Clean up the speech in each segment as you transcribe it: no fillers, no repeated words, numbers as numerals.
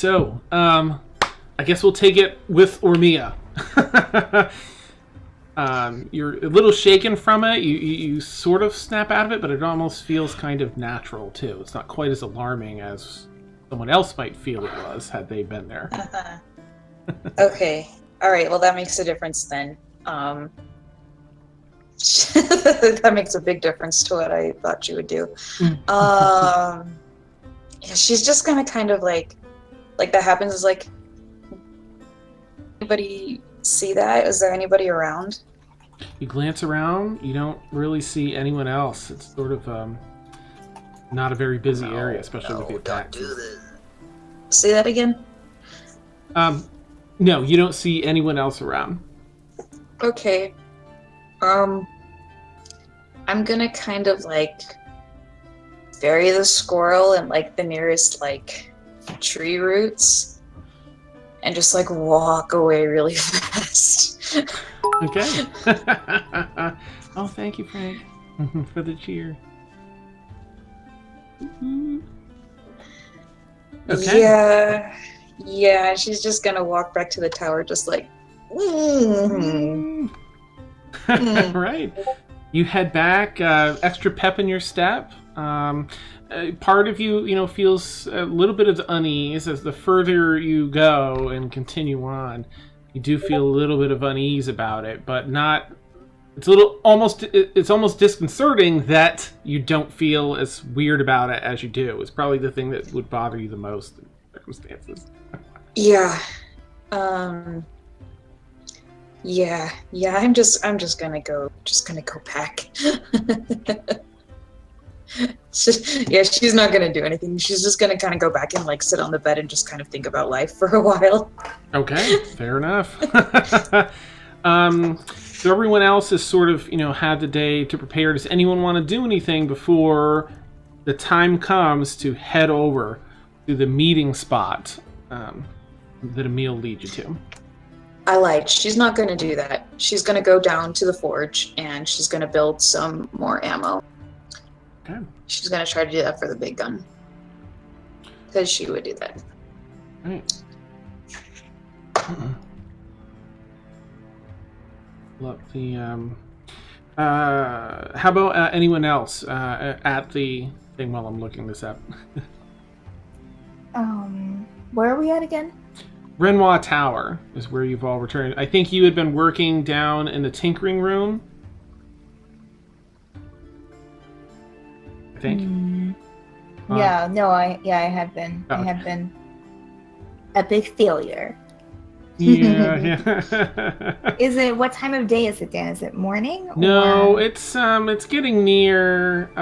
so, I guess we'll take it with Ormia. You're a little shaken from it. You sort of snap out of it, but it almost feels kind of natural, too. It's not quite as alarming as someone else might feel it was had they been there. Okay. All right. Well, that makes a difference then. That makes a big difference to what I thought you would do. Yeah, she's just gonna kind of like that happens is like, anybody see that? Is there anybody around? You glance around, you don't really see anyone else. It's sort of not a very busy area, especially with the attacks. Don't do this. Say that again? No, you don't see anyone else around. Okay. I'm gonna kind of like bury the squirrel in like the nearest like tree roots and just like walk away really fast. Okay. Oh, thank you, Frank, for the cheer. Okay. Yeah, she's just gonna walk back to the tower just like Right. You head back, extra pep in your step. Part of you, feels a little bit of unease as the further you go and continue on. You do feel a little bit of unease about it, but not. It's almost disconcerting that you don't feel as weird about it as you do. It's probably the thing that would bother you the most in circumstances. Yeah. Yeah. I'm just gonna go back. She's not gonna do anything. She's just gonna kind of go back and like sit on the bed and just kind of think about life for a while. Okay, fair enough. So everyone else has sort of, had the day to prepare. Does anyone want to do anything before the time comes to head over to the meeting spot that Emil leads you to? I lied. She's not going to do that. She's going to go down to the forge and she's going to build some more ammo. Okay. She's going to try to do that for the big gun. Because she would do that. All right. Look, how about anyone else at the thing while I'm looking this up? Where are we at again? Renoir Tower is where you've all returned. I think you had been working down in the tinkering room. I think. Yeah, no, I have been. Oh, I have been a big failure. Yeah. What time of day is it, Dan? Is it morning? No, it's getting near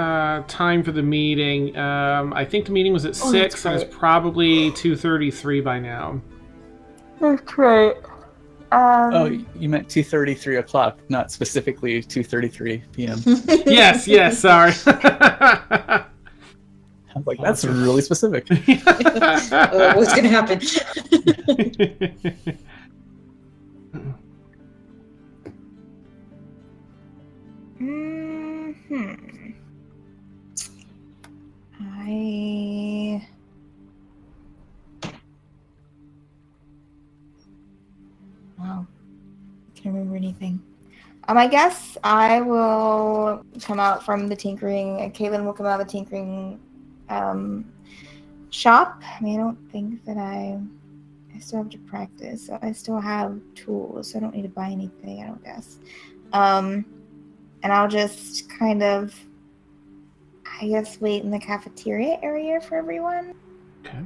time for the meeting. I think the meeting was at 6 and it's probably 2:33 by now. That's right. Oh, you meant 2:33 o'clock, not specifically 2:33 p.m. Yes, sorry. I was like, that's really specific. What's going to happen? Wow. I can't remember anything. I guess I will come out from the tinkering. Caitlin will come out of the tinkering shop. I mean, I don't think that I still have to practice. So I still have tools. So I don't need to buy anything, I don't guess. And I'll just kind of, I guess, wait in the cafeteria area for everyone. Okay.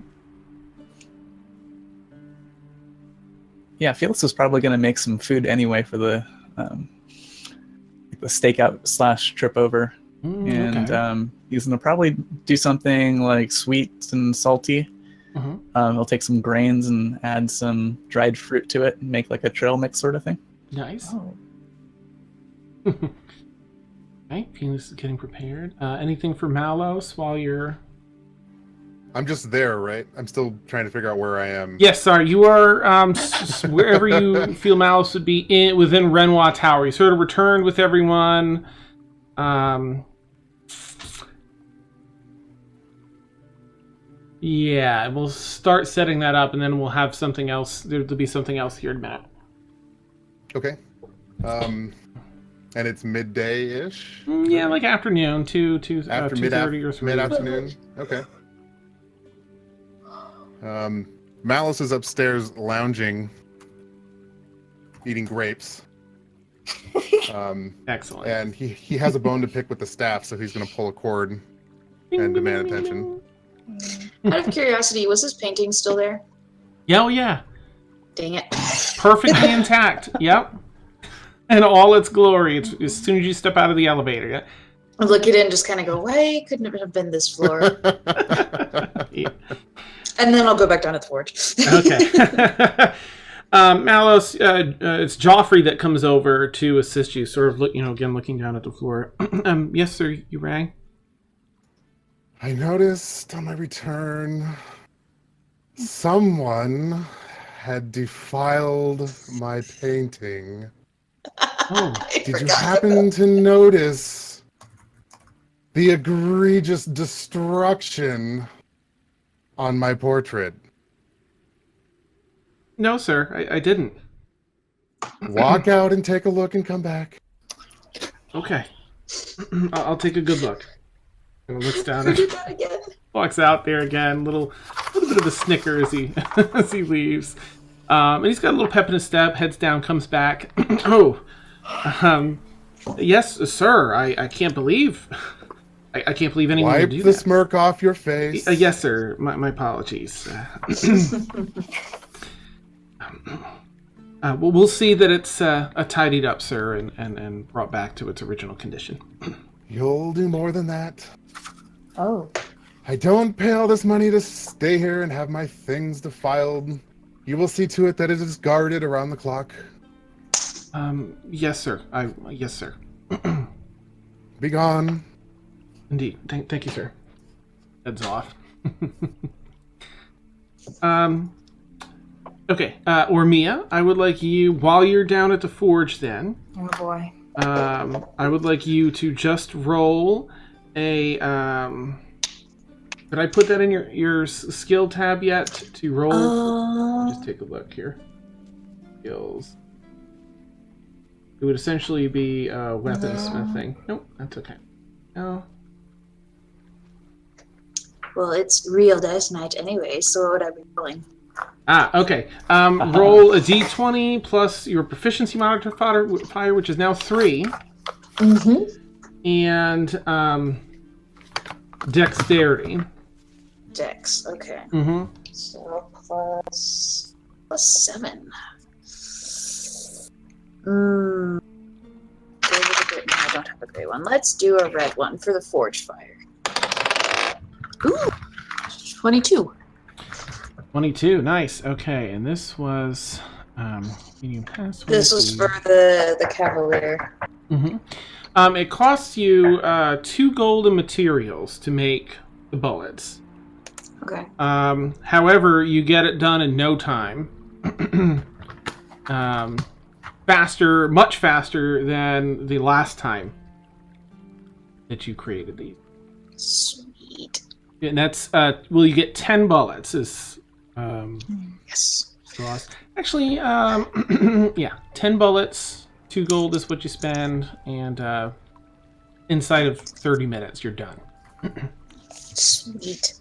Yeah, Felix was probably going to make some food anyway for the stakeout / trip over. And he's going to probably do something like sweet and salty. He'll take some grains and add some dried fruit to it and make like a trail mix sort of thing. Nice. Oh. Okay, Penis is getting prepared. Anything for Malos while you're... I'm just there, right? I'm still trying to figure out where I am. Yes, sorry. You are wherever you feel Malos would be within Renoir Tower. You sort of returned with everyone. Yeah, we'll start setting that up, and then we'll have something else. There'll be something else here in a minute. Okay. And it's midday-ish? Yeah, like afternoon, after 2:30 or 3. Mid-afternoon? Okay. Malice is upstairs lounging, eating grapes. Excellent. And he has a bone to pick with the staff, so he's going to pull a cord and demand attention. Out of curiosity, was his painting still there? Yeah, oh yeah. Dang it. Perfectly intact. Yep. And all its glory. It's, as soon as you step out of the elevator. Yeah. I look at it and just kind of go, why couldn't it have been this floor? Yeah. And then I'll go back down to the forge. Okay. Malos, it's Joffrey that comes over to assist you, sort of again looking down at the floor. Yes, sir, you rang? I noticed on my return, someone had defiled my painting. Oh, Did you happen to notice the egregious destruction on my portrait? no, sir, I didn't. Walk out and take a look and come back. Okay. I'll take a good look. And looks down and Do that again. walks out there again. Little bit of a snicker as he as he leaves. And he's got a little pep in his step. Heads down, comes back. Yes, sir. I can't believe. I can't believe anyone would Wipe do the that. smirk off your face. Yes, sir. My apologies. We'll see that it's tidied up, sir, and brought back to its original condition. You'll do more than that. Oh. I don't pay all this money to stay here and have my things defiled. You will see to it that it is guarded around the clock. Yes, sir. Yes, sir. Be gone. Indeed. Thank you, sir. Heads off. Okay. Ormia, I would like you, while you're down at the forge then, Oh boy. I would like you to just roll a, did I put that in your skill tab yet to roll? Just take a look here. Skills. It would essentially be weaponsmithing. Nope, that's okay. No. Well, it's real dice night anyway, so what would I be rolling? Okay. Roll a d20 plus your proficiency modifier, which is now 3. Mm-hmm. And dexterity. Dex, okay. Mm-hmm. So plus 7. No, I don't have a gray one. Let's do a red one for the forge fire. Ooh, 22. 22, nice. Okay, and this was medium pass. This was for the cavalier. Mm-hmm. It costs you 2 gold in materials to make the bullets. Okay. However, you get it done in no time. Faster, much faster than the last time that you created these. Sweet. And that's you get 10 bullets is Yes. actually yeah, 10 bullets, 2 gold is what you spend, and inside of 30 minutes you're done. Sweet.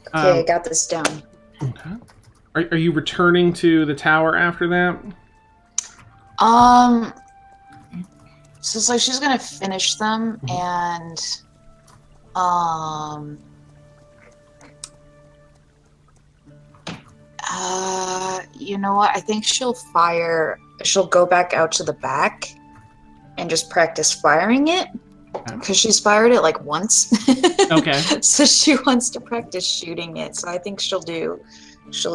Okay, I got this down. Okay. Are you returning to the tower after that? So it's like she's gonna finish them, and you know what? I think she'll go back out to the back and just practice firing it, because she's fired it like once. Okay. So she wants to practice shooting it. So I think she'll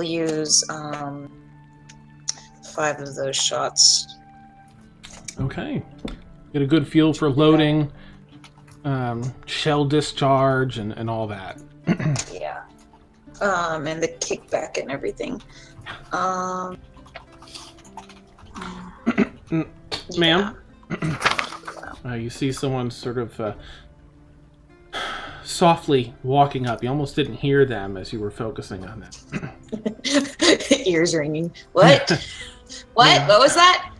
use 5 of those shots. Okay. Get a good feel for loading, shell discharge, and all that. Yeah. And the kickback and everything. Ma'am? You see someone sort of softly walking up. You almost didn't hear them as you were focusing on them. Ears ringing. What? What? Yeah. What was that?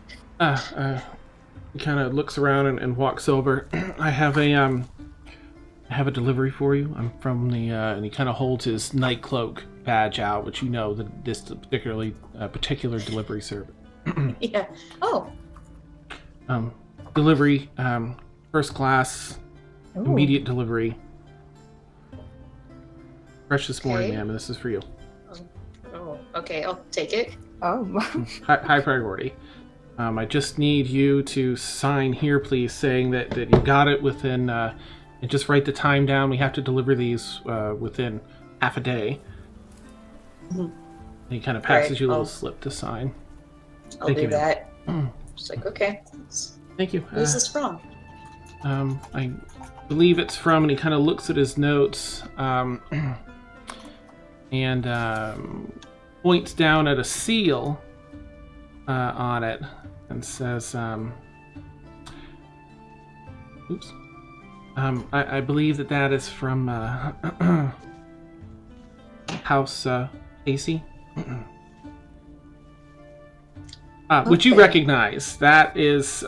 He kind of looks around and walks over. I have a delivery for you. I'm from the and he kind of holds his night cloak badge out, which you know that this particular delivery service. Yeah. Oh. Delivery, first class, Ooh. immediate delivery. Fresh this morning, Okay. ma'am, and this is for you. Oh. Okay. I'll take it. Oh. High priority. I just need you to sign here, please, saying that you got it within, and just write the time down. We have to deliver these within half a day. Mhm. And he kind of passes Right, you a little I'll- slip to sign. I'll Thank do you, ma'am. that. Just like, okay. Thank you. Who's this from? I believe it's from, and he kind of looks at his notes and points down at a seal on it and says, oops. I believe that is from House Casey. Which you Okay. recognize. That is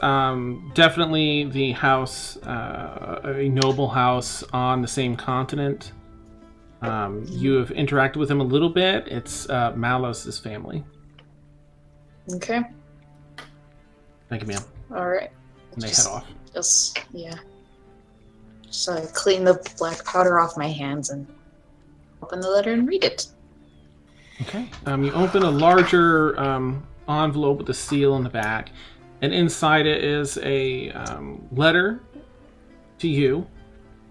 definitely the house, a noble house on the same continent. You have interacted with him a little bit. It's Malos' family. Okay. Thank you, ma'am. All right. And they Just- head off. Just yeah. So I clean the black powder off my hands and open the letter and read it. Okay. You open a larger envelope with a seal in the back, and inside it is a letter to you,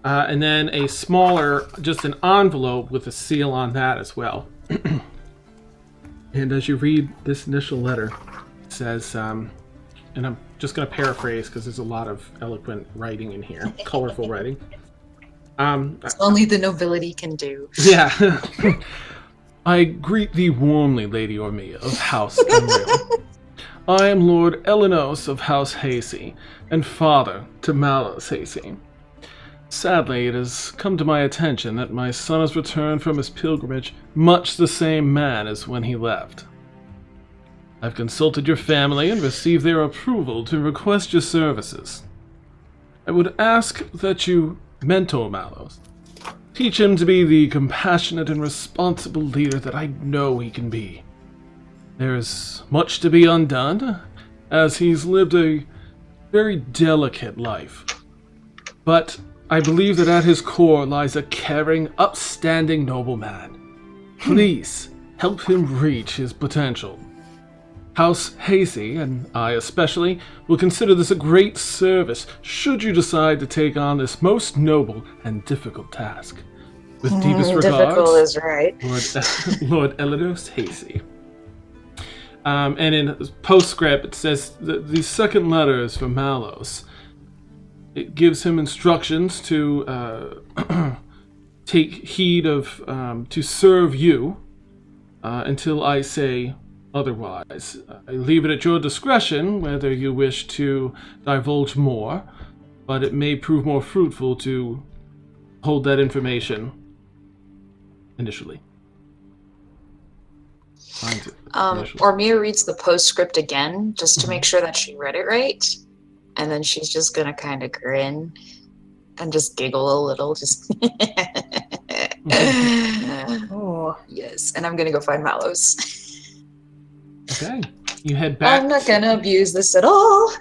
and then a smaller, just an envelope with a seal on that as well. And as you read this initial letter, it says, and I'm just going to paraphrase because there's a lot of eloquent writing in here, colorful writing. It's only the nobility can do. Yeah. I greet thee warmly, Lady Ormia of House Unreal. I am Lord Elenos of House Hasey, and father to Malos Hasey. Sadly, it has come to my attention that my son has returned from his pilgrimage much the same man as when he left. I've consulted your family and received their approval to request your services. I would ask that you mentor Malos. Teach him to be the compassionate and responsible leader that I know he can be. There is much to be undone, as he's lived a very delicate life. But I believe that at his core lies a caring, upstanding nobleman. Please help him reach his potential. House Hasey, and I especially, will consider this a great service should you decide to take on this most noble and difficult task. With deepest regards, Difficult is right. Lord Elenos Hasey. And in postscript, it says the second letter is from Malos. It gives him instructions to take heed of, to serve you until I say otherwise. I leave it at your discretion whether you wish to divulge more, but it may prove more fruitful to hold that information initially. Ormia reads the postscript again just to make sure that she read it right, and then she's just gonna kind of grin and just giggle a little. Just Oh. yes, and I'm gonna go find Malos. Okay, you head back. I'm not gonna abuse this at all.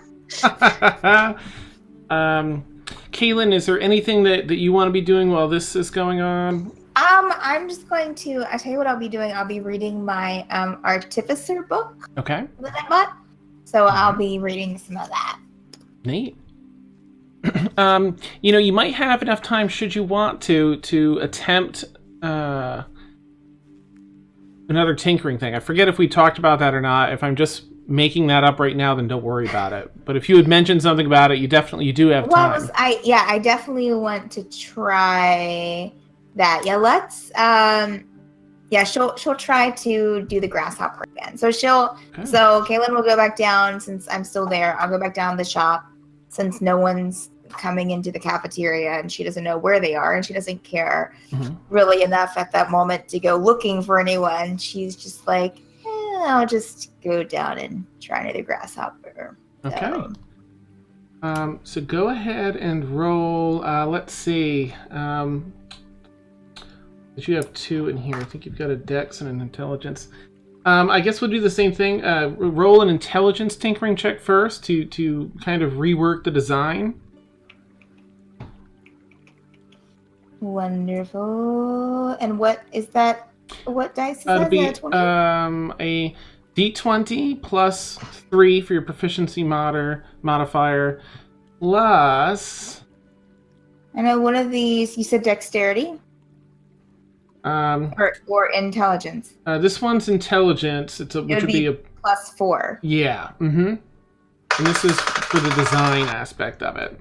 Kaylin, is there anything that you want to be doing while this is going on? I'm just going to. I tell you what I'll be doing. I'll be reading my artificer book Okay, that I bought. So I'll be reading some of that. neat. You might have enough time should you want to attempt another tinkering thing. I forget if we talked about that or not. If I'm just making that up right now, then don't worry about it. But if you had mentioned something about it, you do have time. I definitely want to try that. Yeah, let's she'll try to do the grasshopper again. So so Kaylin will go back down since I'm still there. I'll go back down the shop since no one's coming into the cafeteria and she doesn't know where they are and she doesn't care Mm-hmm. really enough at that moment to go looking for anyone. She's just like, I'll just go down and try another grasshopper. Okay. So go ahead and roll. Let's see. You have 2 in here. I think you've got a dex and an intelligence. I guess we'll do the same thing. Roll an intelligence tinkering check first to kind of rework the design. Wonderful. And what is that? What dice is that? It'll be Is that a 20? a d20 plus 3 for your proficiency modifier, plus... I know one of these, you said dexterity? Or intelligence. This one's intelligence. Which would be a +4. Yeah. Mm-hmm. And this is for the design aspect of it.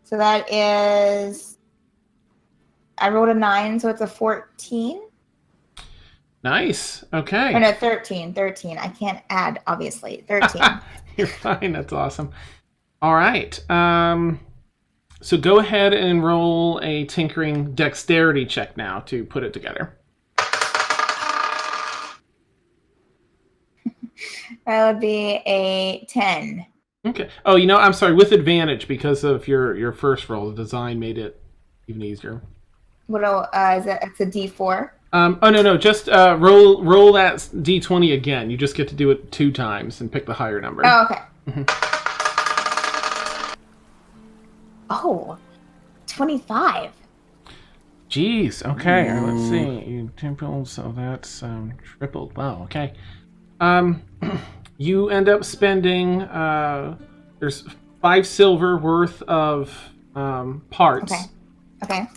So that is. I rolled a 9, so it's a 14. Nice. Okay. Or no, 13. 13. I can't add, obviously. 13. You're fine. That's awesome. All right. So go ahead and roll a tinkering dexterity check now to put it together. That would be a 10. Okay. Oh, I'm sorry. With advantage because of your first roll, the design made it even easier. What is that? It's a D4. Oh no! Just roll that d20 again. You just get to do it 2 times and pick the higher number. Oh, okay. Mm-hmm. Oh, 25. Jeez. Okay. Let's see. You tripled, so that's tripled. Wow. Okay. You end up spending there's 5 silver worth of parts. Okay.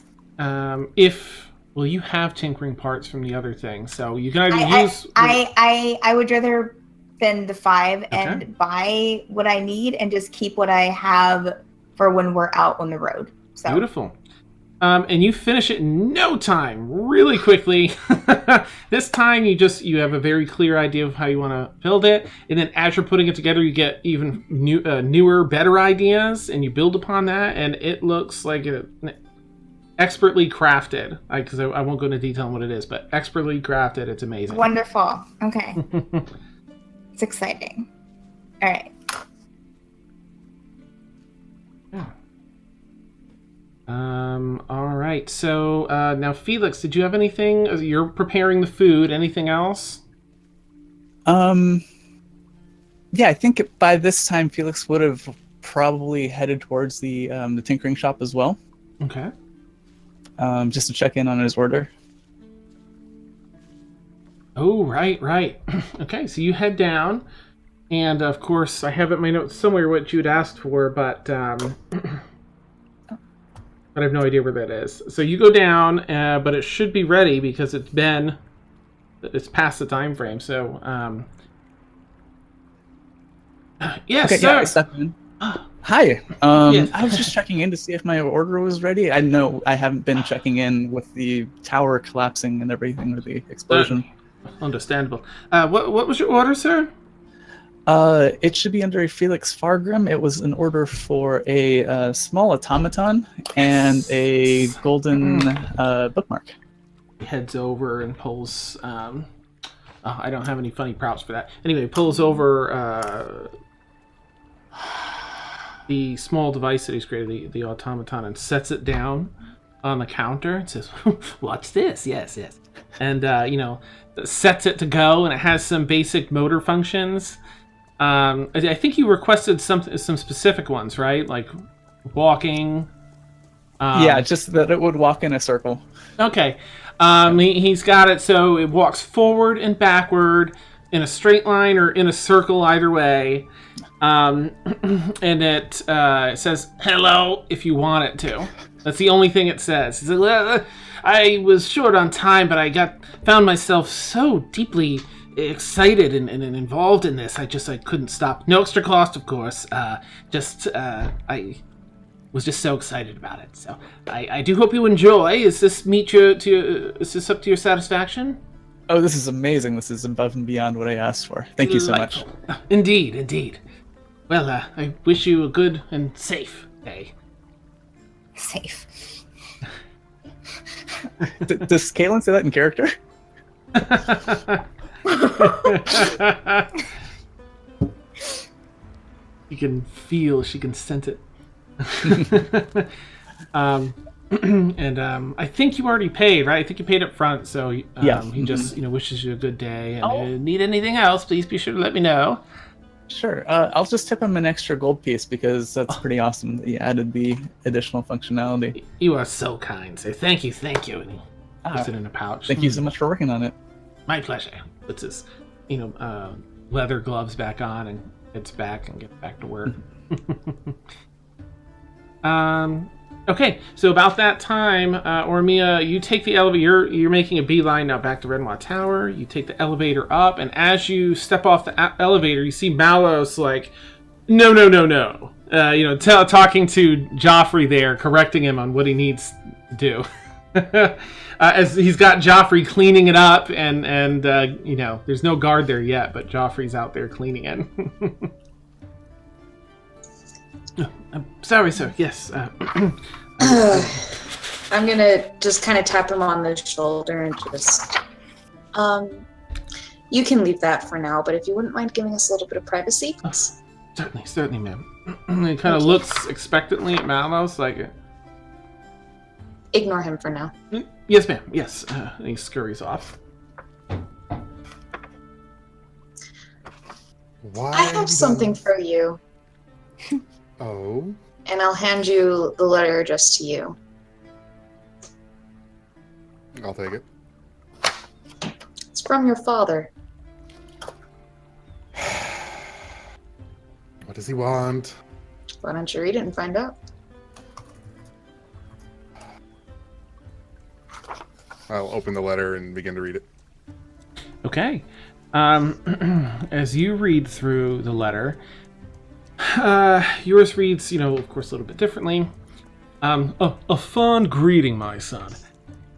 Well, you have tinkering parts from the other thing, so you can either use. I would rather spend the 5 and buy what I need and just keep what I have for when we're out on the road. So. Beautiful. And you finish it in no time, really quickly. This time you have a very clear idea of how you want to build it, and then as you're putting it together, you get even newer, better ideas, and you build upon that, and it looks like expertly crafted. Because I won't go into detail on what it is, but expertly crafted. It's amazing. Wonderful. Okay. It's exciting. All right. Yeah. All right. So now, Felix, did you have anything? You're preparing the food. Anything else? Yeah, I think by this time Felix would have probably headed towards the tinkering shop as well. Okay. Just to check in on his order. Oh, right. Okay, so you head down, and of course, I have it in my notes somewhere what you'd asked for, but I have no idea where that is. So you go down, but it should be ready because it's past the time frame. So, yes, okay, sir. Yeah, I stepped in. Hi. Yes. I was just checking in to see if my order was ready. I know I haven't been checking in with the tower collapsing and everything with the explosion. Understandable. What was your order, sir? It should be under Felix Fargrim. It was an order for a small automaton and a golden bookmark. He heads over and pulls... I don't have any funny props for that. Anyway, pulls over the small device that he's created, the automaton, and sets it down on the counter and says, "Watch this." Yes. And, sets it to go, and it has some basic motor functions. I think you requested some specific ones, right? Like walking. Yeah, just that it would walk in a circle. Okay. He's got it so it walks forward and backward in a straight line or in a circle, either way. And it says hello if you want it to. That's the only thing it says. It's like, I was short on time, but I found myself so deeply excited and involved in this. I couldn't stop. No extra cost, of course. I was just so excited about it. So I do hope you enjoy. Is this is this up to your satisfaction? Oh, this is amazing. This is above and beyond what I asked for. Thank you so much. Indeed. Well, I wish you a good and safe pay. Safe. Does Caitlin say that in character? You can feel, she can sense it. And I think you already paid, right? I think you paid up front, so yeah. He just wishes you a good day. And if you need anything else, please be sure to let me know. Sure. I'll just tip him an extra gold piece because that's pretty awesome that you added the additional functionality. You are so kind. So thank you. And he puts it in a pouch. Thank you so much for working on it. My pleasure. Puts his, leather gloves back on and heads back and gets back to work. Okay, so about that time, Ormia, you take the elevator. You're making a beeline now back to Renoir Tower. You take the elevator up, and as you step off the elevator, you see Malos like, no. Talking to Joffrey there, correcting him on what he needs to do. As he's got Joffrey cleaning it up, and there's no guard there yet, but Joffrey's out there cleaning it. I'm sorry, sir. Yes. I'm gonna just kind of tap him on the shoulder and just, you can leave that for now, but if you wouldn't mind giving us a little bit of privacy. Oh, certainly, ma'am. He kind of looks expectantly at Malos, like... Ignore him for now. Yes, ma'am. Yes. He scurries off. Why I have something for you. Oh? And I'll hand you the letter addressed to you. I'll take it. It's from your father. What does he want? Why don't you read it and find out? I'll open the letter and begin to read it. Okay. As you read through the letter... yours reads, of course, a little bit differently. A fond greeting, my son.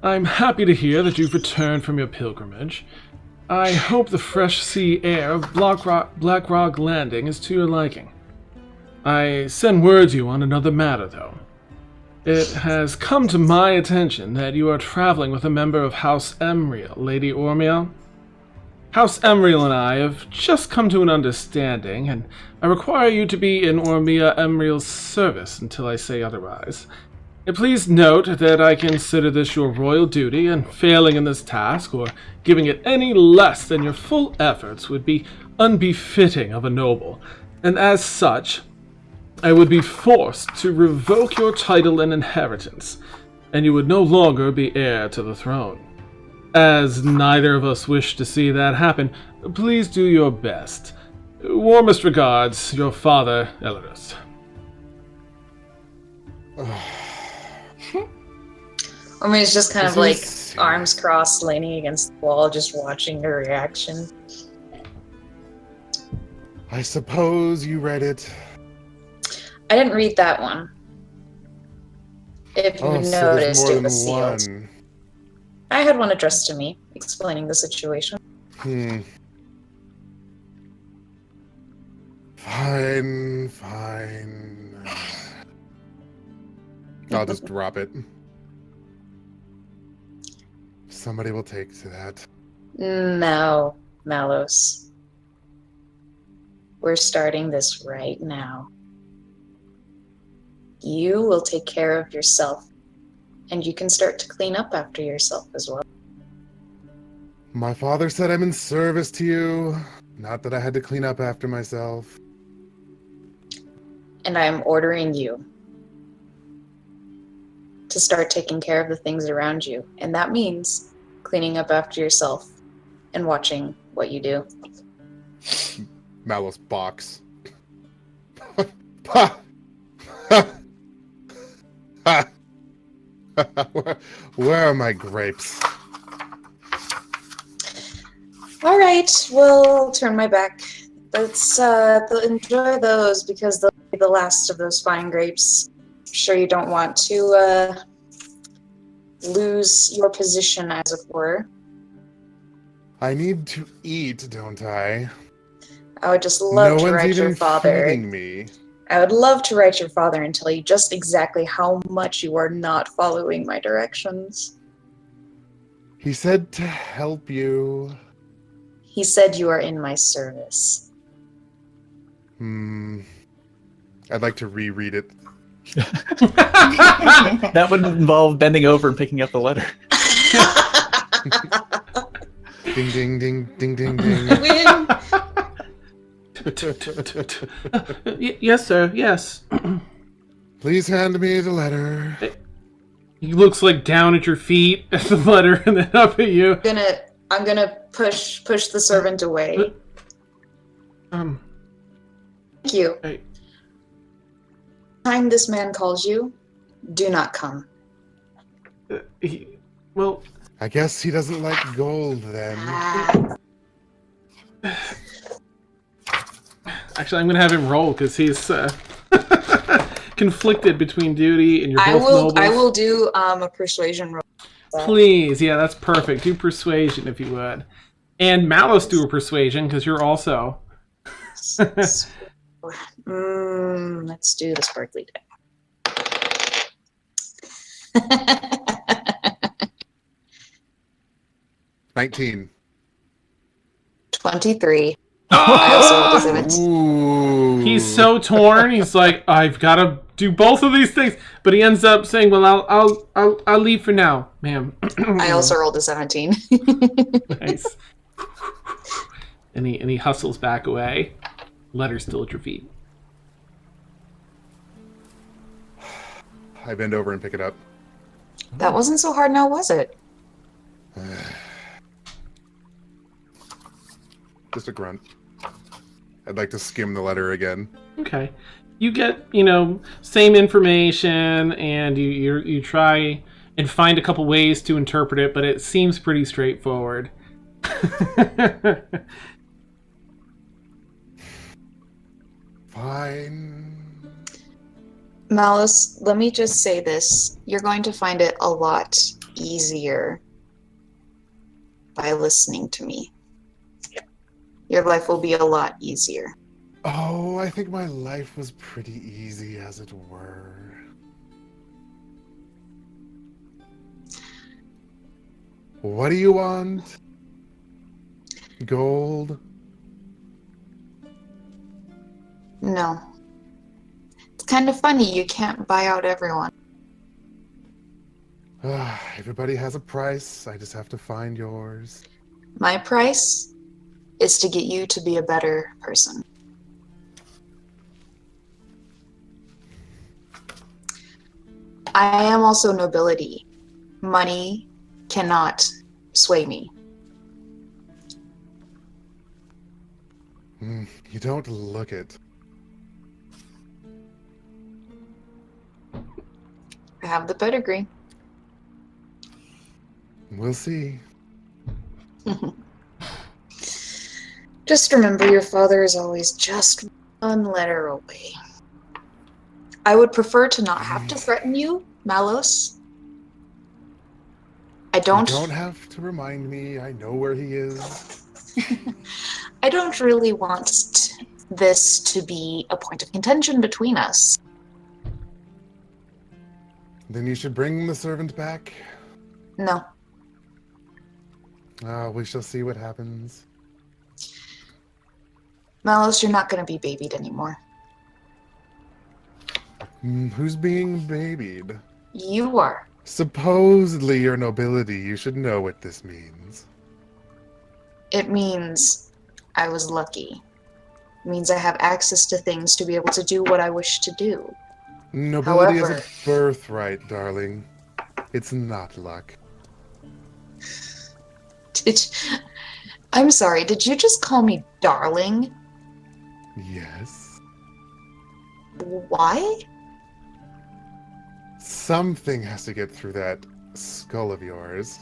I'm happy to hear that you've returned from your pilgrimage. I hope the fresh sea air of Black Rock Landing is to your liking. I send word to you on another matter, though. It has come to my attention that you are traveling with a member of House Emriel, Lady Ormia. House Emriel and I have just come to an understanding, and I require you to be in Ormia Emriel's service until I say otherwise. Please note that I consider this your royal duty, and failing in this task, or giving it any less than your full efforts, would be unbefitting of a noble, and as such, I would be forced to revoke your title and inheritance, and you would no longer be heir to the throne. As neither of us wish to see that happen, please do your best. Warmest regards, your father, Ellerus. I mean, it's just kind of like arms crossed, leaning against the wall, just watching her reaction. I suppose you read it. I didn't read that one. If you noticed, it was sealed. One. I had one addressed to me, explaining the situation. Fine. I'll just drop it. Somebody will take to that. No, Malos. We're starting this right now. You will take care of yourself. And you can start to clean up after yourself as well. My father said I'm in service to you. Not that I had to clean up after myself. And I am ordering you to start taking care of the things around you. And that means cleaning up after yourself and watching what you do. Malos box. Where are my grapes? All right, we'll turn my back. Let's enjoy those because they'll be the last of those fine grapes. I'm sure you don't want to lose your position, as it were. I need to eat, don't I? I would just love to write your No one's even father feeding me. I would love to write your father and tell you just exactly how much you are not following my directions. He said to help you. He said you are in my service. I'd like to reread it. That would involve bending over and picking up the letter. Ding, ding, ding, ding, ding, ding. Win. Yes, sir. Yes. Please hand me the letter. He looks like down at your feet at the letter and then up at you. I'm gonna push the servant away. Thank you. Hey. Time this man calls you, do not come. Well, I guess he doesn't like gold then. Actually, I'm gonna have him roll because he's conflicted between duty and you're both nobles. I will do a persuasion roll. Please, yeah, that's perfect. Do persuasion if you would, and Malice do a persuasion because you're also. Let's do the sparkly deck. 19. 23. Oh! I also rolled a 17. Ooh. He's so torn. He's like, I've got to do both of these things, but he ends up saying, "Well, I'll leave for now, ma'am." I also rolled a 17. Nice. And he hustles back away. Letter's still at your feet. I bend over and pick it up. That wasn't so hard now, was it? Just a grunt. I'd like to skim the letter again. Okay. You get, same information, and you try and find a couple ways to interpret it, but it seems pretty straightforward. Fine. Malice, let me just say this. You're going to find it a lot easier by listening to me. Your life will be a lot easier. Oh, I think my life was pretty easy, as it were. What do you want? Gold? No. It's kind of funny, you can't buy out everyone. Everybody has a price. I just have to find yours. My price is to get you to be a better person. I am also nobility. Money cannot sway me. You don't look it. I have the pedigree. We'll see. Just remember, your father is always just one letter away. I would prefer to not have to threaten you, Malos. You don't have to remind me. I know where he is. I don't really want this to be a point of contention between us. Then you should bring the servant back. No. We shall see what happens. Malos, you're not going to be babied anymore. Who's being babied? You are. Supposedly your nobility. You should know what this means. It means I was lucky. It means I have access to things to be able to do what I wish to do. Nobility is However, a birthright, darling. It's not luck. I'm sorry, did you just call me darling? Yes. Why? Something has to get through that skull of yours.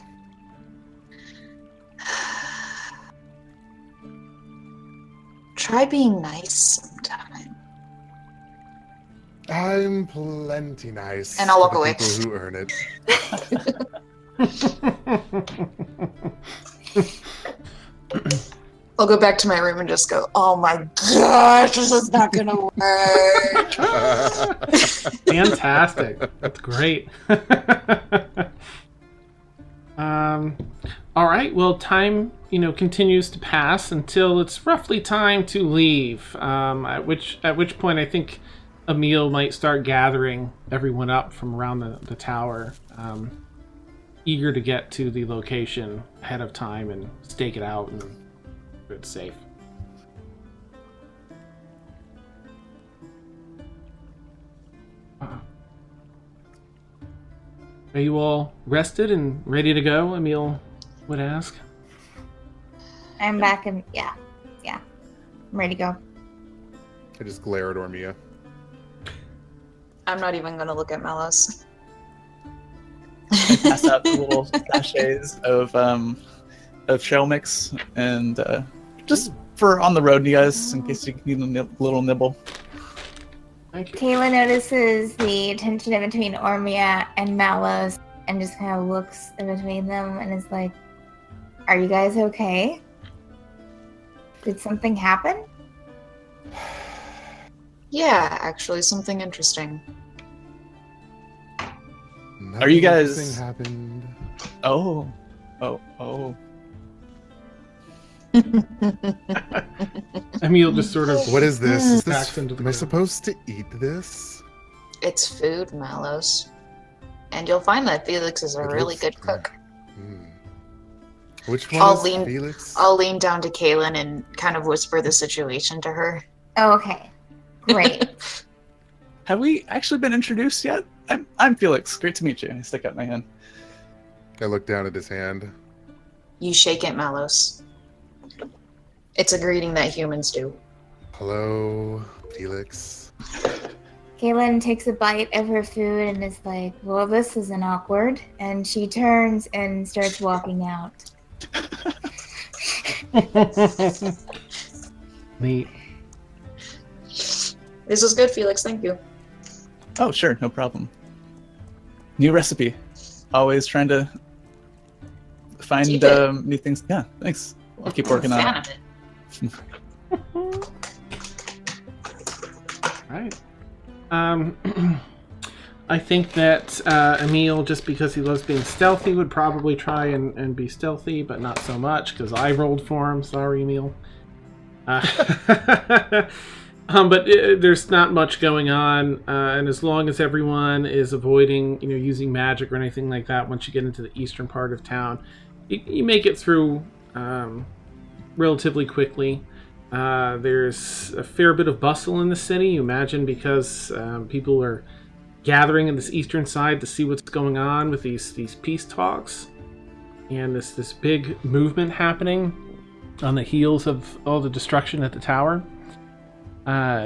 Try being nice sometime. I'm plenty nice. And I'll walk to the away. People who earn it. I'll go back to my room and just go, oh my gosh, this is not going to work. Fantastic. That's great. All right, well, time, continues to pass until it's roughly time to leave, at which point I think Emil might start gathering everyone up from around the tower, eager to get to the location ahead of time and stake it out and it's safe. Are you all rested and ready to go? Emil would ask. I'm back and yeah. I'm ready to go. I just glare at Ormia. I'm not even going to look at Melos. I pass out the little sachets of shell mix and just for on the road, you guys, in case you need a little nibble. Thank you. Kayla notices the tension in between Ormia and Malos and just kind of looks in between them and is like, are you guys okay? Did something happen? Yeah, actually, something interesting. Are you guys- Nothing happened. Oh. Emil just sort of... What is this? Is Backs this into the am I room. supposed to eat this? It's food, Melos. And you'll find that Felix is a It really looks- good cook. Hmm. Which one I'll is lean- Felix? I'll lean down to Kaylin and kind of whisper the situation to her. Oh, okay. Great. Have we actually been introduced yet? I'm Felix. Great to meet you. I stick out my hand. I look down at his hand. You shake it, Melos. It's a greeting that humans do. Hello, Felix. Kaylin takes a bite of her food and is like, well, this isn't awkward. And she turns and starts walking out. Neat. This is good, Felix. Thank you. Oh, sure, no problem. New recipe. Always trying to find Keep it. new things. Yeah, thanks. I'll keep working on Fan it. of it. Right. I think that Emil, just because he loves being stealthy, would probably try and be stealthy, but not so much, because I rolled for him. Sorry, Emil. But there's not much going on, and as long as everyone is avoiding, using magic or anything like that, once you get into the eastern part of town, you make it through relatively quickly. There's a fair bit of bustle in the city, you imagine, because people are gathering in this eastern side to see what's going on with these peace talks, and this big movement happening on the heels of all the destruction at the tower.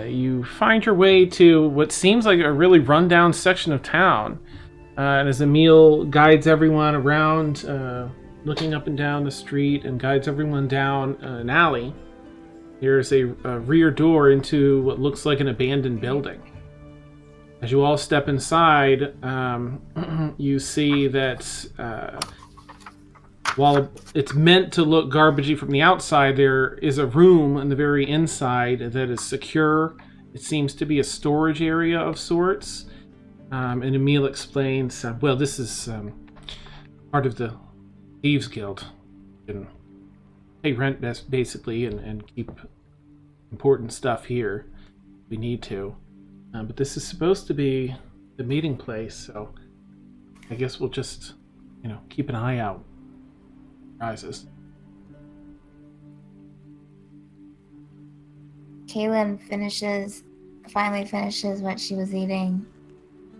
You find your way to what seems like a really rundown section of town, and as Emil guides everyone around, looking up and down the street, and guides everyone down an alley, there's a rear door into what looks like an abandoned building. As you all step inside, you see that while it's meant to look garbagey from the outside, there is a room on the very inside that is secure. It seems to be a storage area of sorts. And Emil explains, well, this is part of the Thieves Guild. You can pay rent basically and keep important stuff here if we need to. But this is supposed to be the meeting place, so I guess we'll just, keep an eye out. Prizes. Kaylin finally finishes what she was eating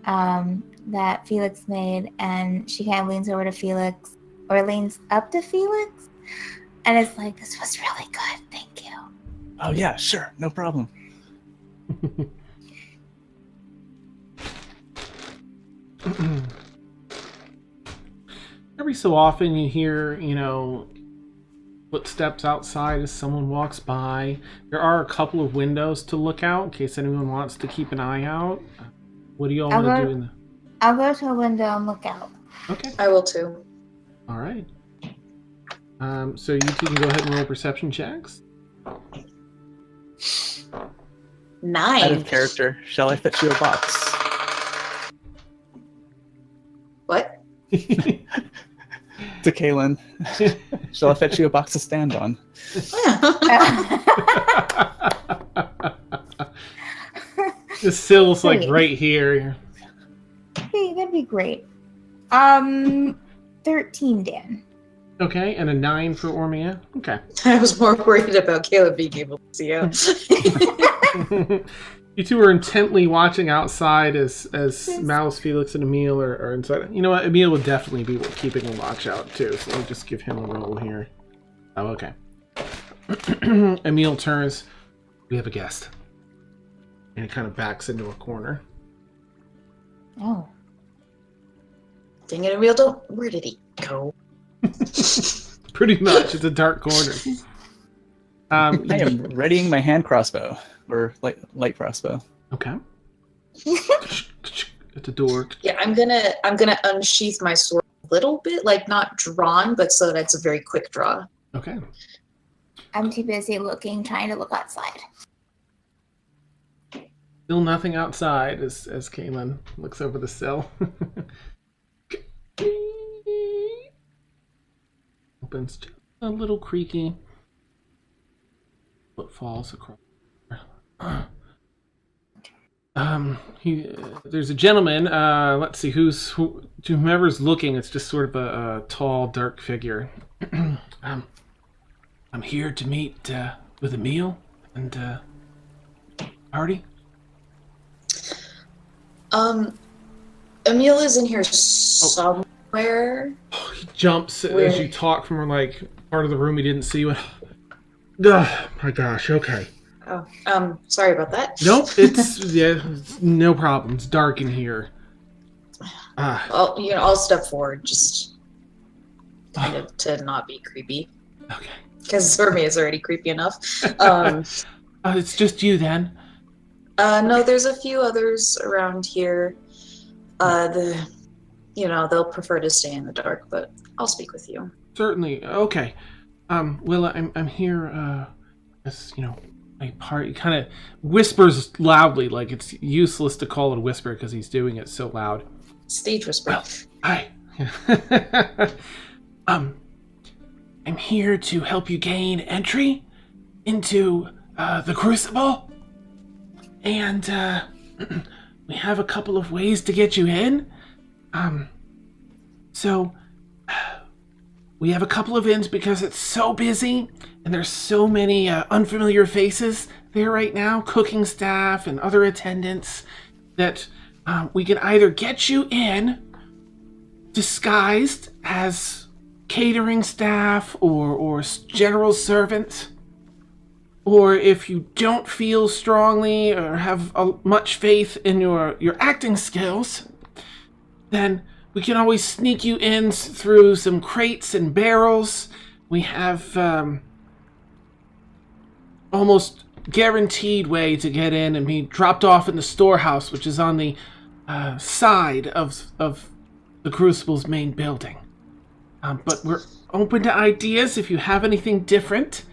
that Felix made, and she kind of leans over to Felix, or leans up to Felix, and it's like, this was really good, thank you. Oh yeah, sure, no problem. Every so often you hear, footsteps outside as someone walks by. There are a couple of windows to look out in case anyone wants to keep an eye out. What do you all want to do in the... I'll go to a window and look out. Okay. I will too. All right. So you two can go ahead and roll perception checks. 9. Out of character. Shall I fetch you a box? What? To Kaylin. Shall I fetch you a box to stand on? The sill's like right here. Hey, that'd be great. 13, Dan. Okay, and a 9 for Ormia. Okay. I was more worried about Caleb being able to see out. You two are intently watching outside as Mouse, Felix, and Emil are inside. You know what? Emil would definitely be keeping a watch out too, so I'll just give him a roll here. Oh, okay. Emil turns. We have a guest. And he kind of backs into a corner. Oh. Dang it, Emil, where did he go? Pretty much. It's a dark corner. I am readying my hand crossbow. Or light crossbow. Okay. At the door. Yeah, I'm gonna unsheath my sword a little bit, like not drawn, but so that it's a very quick draw. Okay. I'm too busy trying to look outside. Still nothing outside as Kaylin looks over the sill. Opens just a little creaky. Footfalls across. There's a gentleman. Let's see whomever's looking. It's just sort of a tall, dark figure. I'm here to meet with Emil and Artie. Emil is in here somewhere. He jumps as you talk from like part of the room he didn't see. Oh my gosh. Okay. Oh, sorry about that. Nope, it's no problem. It's dark in here. I'll step forward just kind of to not be creepy. Okay. Because Zormi is already creepy enough. It's just you then. No, there's a few others around here. They'll prefer to stay in the dark, but I'll speak with you. Certainly. Okay. Well, I'm here. As my part. He kind of whispers loudly, like it's useless to call it a whisper because he's doing it so loud. Stage whisper. Well, hi. I'm here to help you gain entry into the Crucible, and we have a couple of ways to get you in. So we have a couple of inns because it's so busy and there's so many unfamiliar faces there right now, cooking staff and other attendants, that we can either get you in disguised as catering staff or general servants, or if you don't feel strongly or have much faith in your acting skills, then we can always sneak you in through some crates and barrels. We have almost guaranteed way to get in and be dropped off in the storehouse, which is on the side of the Crucible's main building. But we're open to ideas if you have anything different.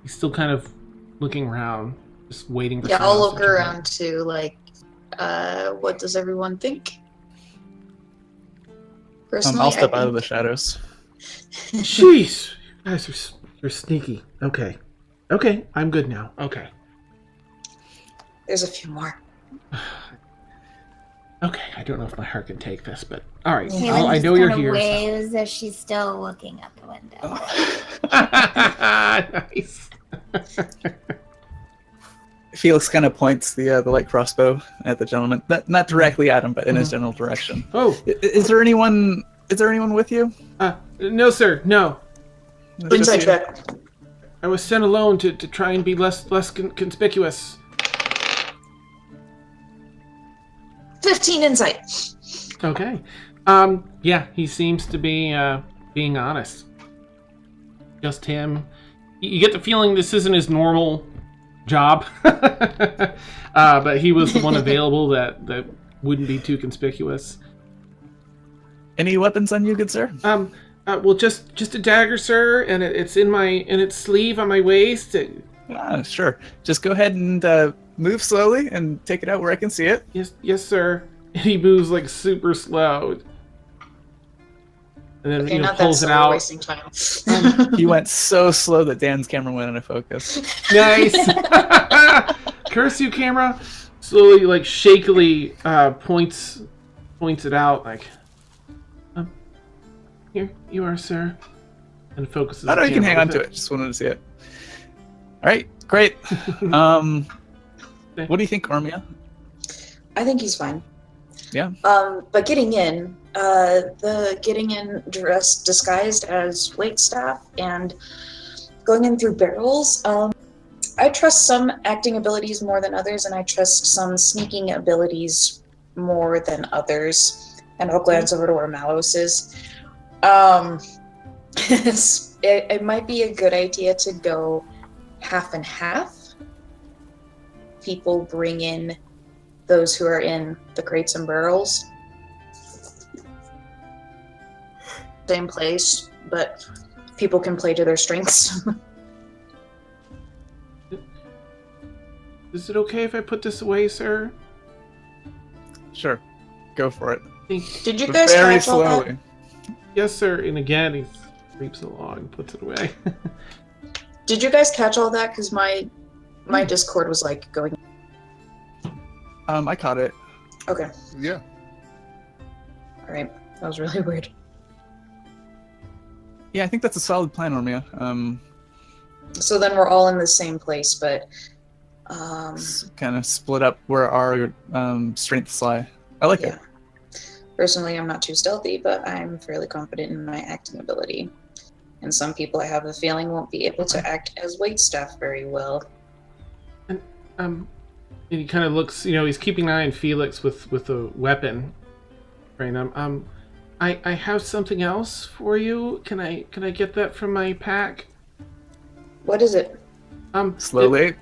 He's still kind of looking around, just waiting for. Yeah, I'll look around too. Like, what does everyone think? Personally, I'll step out of the shadows. Jeez, you guys are sneaky. Okay, I'm good now. Okay. There's a few more. Okay, I don't know if my heart can take this, but all right. Kaylin I know you're here. Waves as she's still looking out the window. Nice. Felix kind of points the light crossbow at the gentleman, not directly at him, but in his general direction. Oh, is there anyone with you? No, sir. No. Inside check. I was sent alone to try and be less conspicuous. 15 insight. Okay. Yeah, he seems to be being honest. Just him. You get the feeling this isn't his normal job, but he was the one available that wouldn't be too conspicuous. Any weapons on you, good sir? Well, just a dagger, sir, and it's in its sleeve on my waist. Sure. Just go ahead and move slowly and take it out where I can see it. Yes, sir. And he moves like super slow, and then Okay, not pulls that it out. Wasting time. He went so slow that Dan's camera went out of focus. Nice. Curse you, camera. Slowly, like shakily, points it out like. Here you are, sir. And focuses. I know you can hang on to it. Just wanted to see it. All right, great. What do you think, Ormia? I think he's fine. Yeah. But getting in disguised as waitstaff and going in through barrels. I trust some acting abilities more than others, and I trust some sneaking abilities more than others. And I'll glance over to where Malos is. It might be a good idea to go half and half. People bring in those who are in the crates and barrels. Same place, but people can play to their strengths. Is it okay if I put this away, sir? Sure. Go for it. Did you guys Very catch all that? slowly. Yes, sir. And again, he creeps along and puts it away. Did you guys catch all that? Because my Discord was like going. I caught it. Okay. Yeah. All right. That was really weird. Yeah, I think that's a solid plan, Ormia. So then we're all in the same place, but kind of split up where our strengths lie. I like it. Personally, I'm not too stealthy, but I'm fairly confident in my acting ability. And some people, I have a feeling, won't be able to act as waitstaff very well. And he kind of looks, he's keeping an eye on Felix with a weapon. Right. I have something else for you. Can I get that from my pack? What is it? Slowly.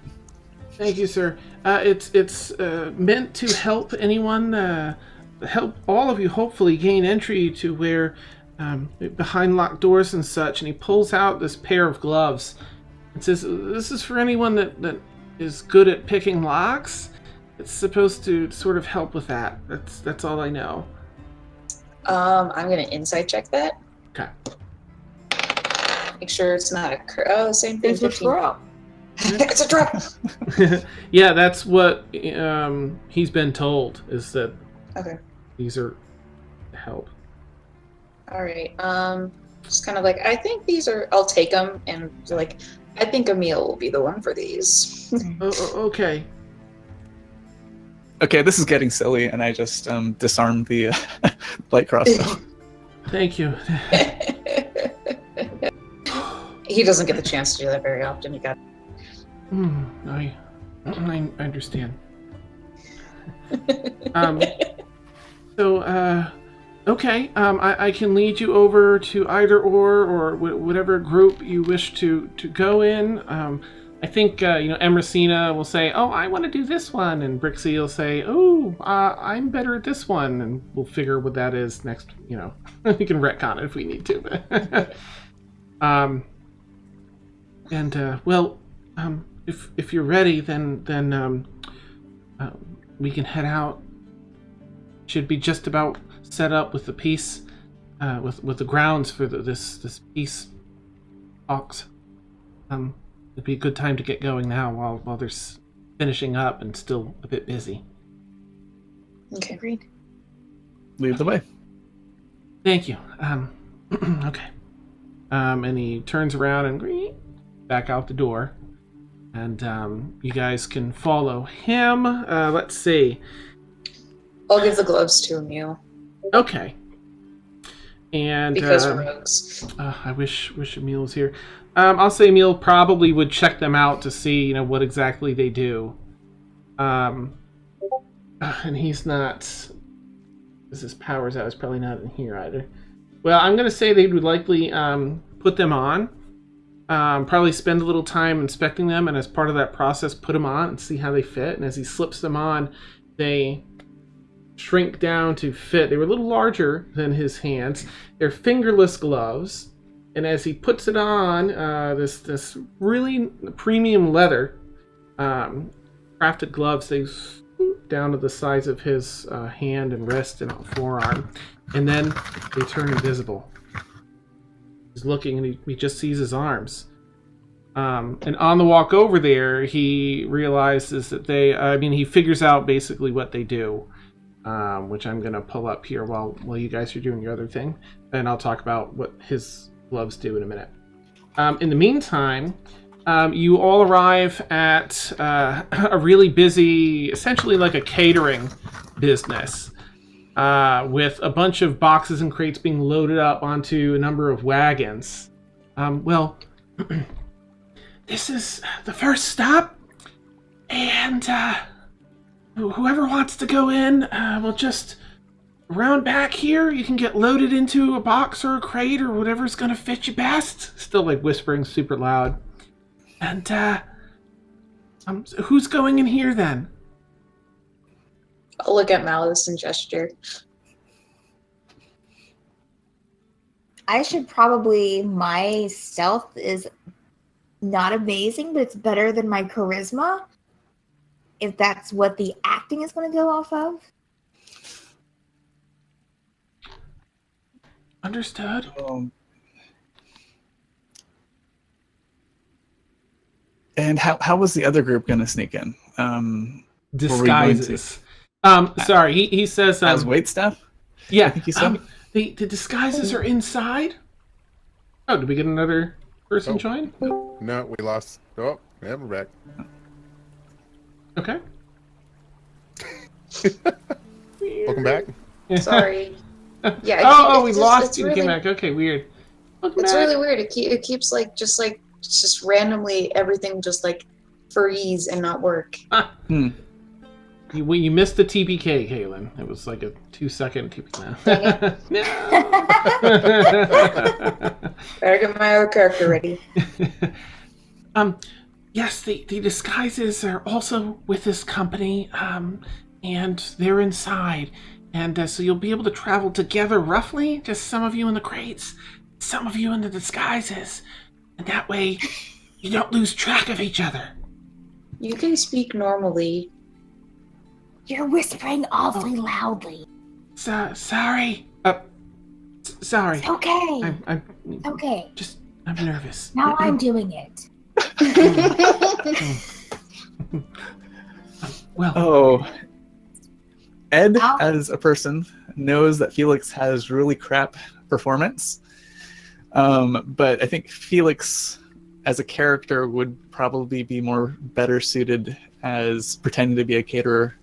Thank you, sir. It's meant to help anyone. Help all of you hopefully gain entry to where behind locked doors and such. And he pulls out this pair of gloves and says, "This is for anyone that is good at picking locks. It's supposed to sort of help with that. That's all I know." I'm gonna insight check that. Okay. Make sure it's not a same thing. It's a trap. It's a trap. Yeah, that's what he's been told, is that Okay. these are help. All right. Just kind of like, I think these are. I'll take them, and like, I think Emil will be the one for these. Okay. Okay, this is getting silly, and I just disarmed the light crossbow. Thank you. He doesn't get the chance to do that very often. I understand. Okay. I can lead you over to either or whatever group you wish to go in. I think Emeracina will say, "Oh, I want to do this one," and Brixie will say, "Oh, I'm better at this one," and we'll figure what that is next. We can retcon it if we need to. If you're ready, then we can head out. Should be just about set up with the peace, with the grounds for this peace talks. It'd be a good time to get going now while they're finishing up and still a bit busy. Okay. Agreed. Lead the way. Thank you. Okay. And he turns around and back out the door. And you guys can follow him. Let's see. I'll give the gloves to Emil. Okay. And because we're rogues. I wish Emil was here. I'll say Emil probably would check them out to see, what exactly they do. And he's not. Because his power's out. He's probably not in here either. Well, I'm going to say they would likely put them on. Probably spend a little time inspecting them, and as part of that process, put them on and see how they fit. And as he slips them on, they shrink down to fit. They were a little larger than his hands. They're fingerless gloves. And as he puts it on, this really premium leather crafted gloves, they swoop down to the size of his hand and wrist and forearm. And then they turn invisible. He's looking and he just sees his arms. And on the walk over there, he realizes that he figures out basically what they do, which I'm going to pull up here while you guys are doing your other thing. And I'll talk about what his gloves do in a minute. In the meantime, you all arrive at a really busy, essentially like a catering business, with a bunch of boxes and crates being loaded up onto a number of wagons. This is the first stop, and whoever wants to go in will just round back here. You can get loaded into a box or a crate or whatever's going to fit you best. Still like whispering super loud. And who's going in here then? I'll look at Malice and gesture. I should probably, my stealth is not amazing, but it's better than my charisma, if that's what the acting is going to go off of. Understood. And how was the other group going to sneak in? Disguises. Sorry, he says... as wait staff? Yeah. I think he said. The disguises are inside? Oh, did we get another person join? No, we lost. Oh, yeah, we're back. Okay. Welcome back. Sorry. Yeah. We lost you. Came back. Okay, weird. It's really weird. It keeps just randomly everything just like freeze and not work. You missed the TPK, Kaylin. It was like a 2-second TPK. No. Better get my other character ready. Yes, the disguises are also with this company, and they're inside. And so you'll be able to travel together roughly, just some of you in the crates, some of you in the disguises. And that way, you don't lose track of each other. You can speak normally. You're whispering awfully loudly. Sorry. Sorry. It's okay. I'm okay. I'm nervous. Now I'm doing it. Ed, as a person, knows that Felix has really crap performance. But I think Felix, as a character, would probably be better suited as pretending to be a caterer.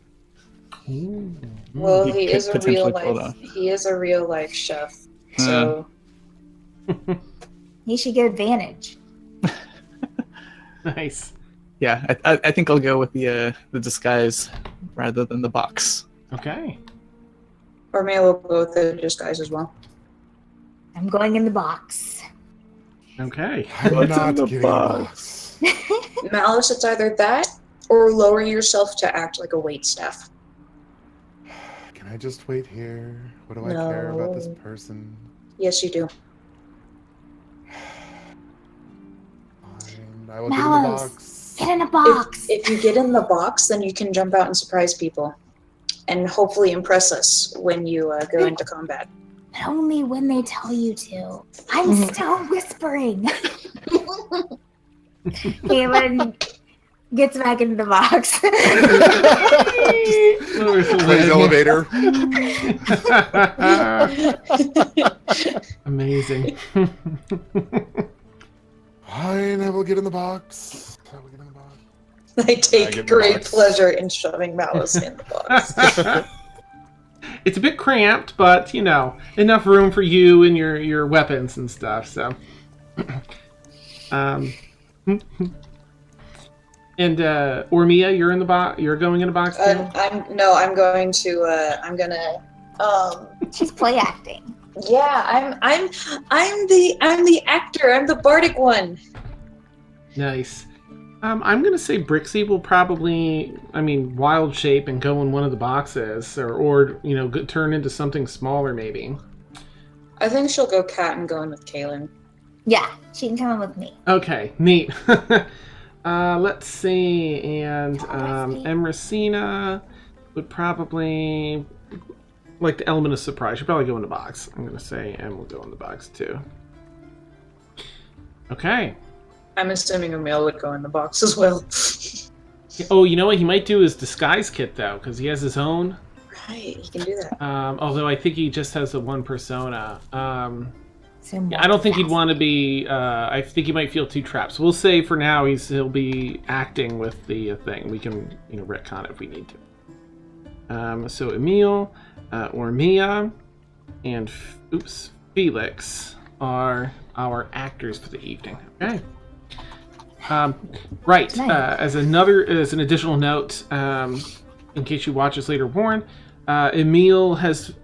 Ooh. Well, he is a real life chef. So he should get advantage. Nice. Yeah, I think I'll go with the disguise rather than the box. Okay. Or maybe we'll go with the disguise as well. I'm going in the box. Okay. I'm not getting the box. Malice, it's either that or lower yourself to act like a waitstaff. Can I just wait here? What do I care about this person? Yes, you do. Fine, I will Malice, get in the box. Get in a box. If you get in the box, then you can jump out and surprise people. And hopefully impress us when you go into combat. But only when they tell you to. I'm still whispering. Kaylin gets back into the box. Please, elevator. Amazing. Fine, I will get in the box. I take great pleasure in shoving Malice in the box. It's a bit cramped, but, enough room for you and your weapons and stuff, so. And, Ormia, you're in the box? You're going in a box too? I'm gonna, She's play acting. Yeah, I'm the actor. I'm the bardic one. Nice. I'm going to say Brixie will probably, wild shape and go in one of the boxes, or turn into something smaller maybe. I think she'll go cat and go in with Kaylin. Yeah, she can come in with me. Okay, neat. Let's see, and Emracina would probably, like the element of surprise, she'll probably go in the box. I'm going to say Em will go in the box too. Okay. I'm assuming Emil would go in the box as well. Oh, you know what he might do is disguise kit though, because he has his own. Right, he can do that. Although I think he just has the one persona. I don't think he'd want to be. I think he might feel too trapped. So we'll say for now he'll be acting with the thing. We can retcon it if we need to. So Emil, or Mia, and Felix are our actors for the evening. Okay. Right. Nice. As an additional note, in case you watch this later, Warren, Emil has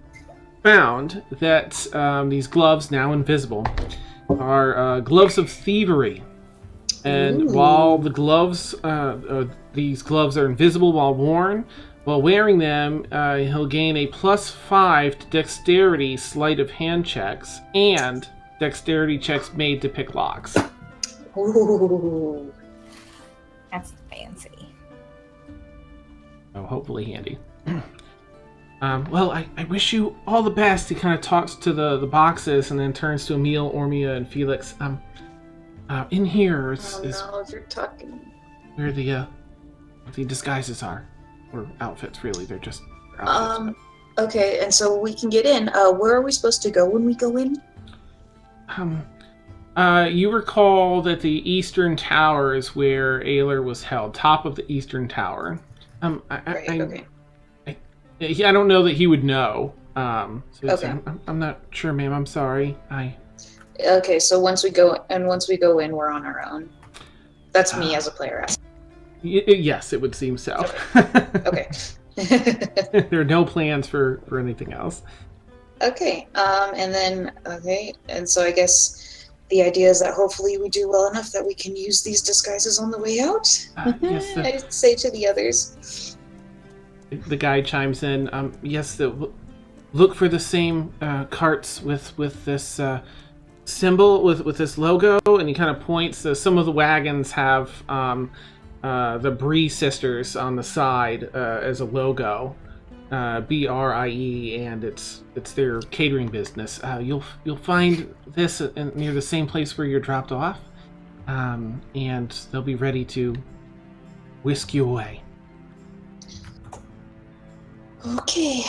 found that these gloves, now invisible, are gloves of thievery. And while the gloves, these gloves are invisible while worn, while wearing them, he'll gain a +5 to dexterity sleight of hand checks and dexterity checks made to pick locks. Ooh. That's fancy. Oh, hopefully handy. Well, I wish you all the best. He kind of talks to the boxes and then turns to Emil, Ormia, and Felix. In here is now you're talking. where the disguises are. Or outfits, really. They're just outfits. Okay, and so we can get in. Where are we supposed to go when we go in? You recall that the Eastern Tower is where Ayler was held, top of the Eastern Tower. Okay. I don't know that he would know. Okay. I'm not sure, ma'am. I'm sorry. Okay, so once we go in, we're on our own. That's me as a player. Yes, it would seem so. Okay. There are no plans for anything else. Okay. And so I guess the idea is that hopefully we do well enough that we can use these disguises on the way out. Yes, I'd say to the others. The guy chimes in. Yes, look for the same carts with this symbol, with this logo, and he kind of points. Some of the wagons have the Bree sisters on the side as a logo, BRIE, and it's their catering business. You'll find this near the same place where you're dropped off, and they'll be ready to whisk you away. Okay.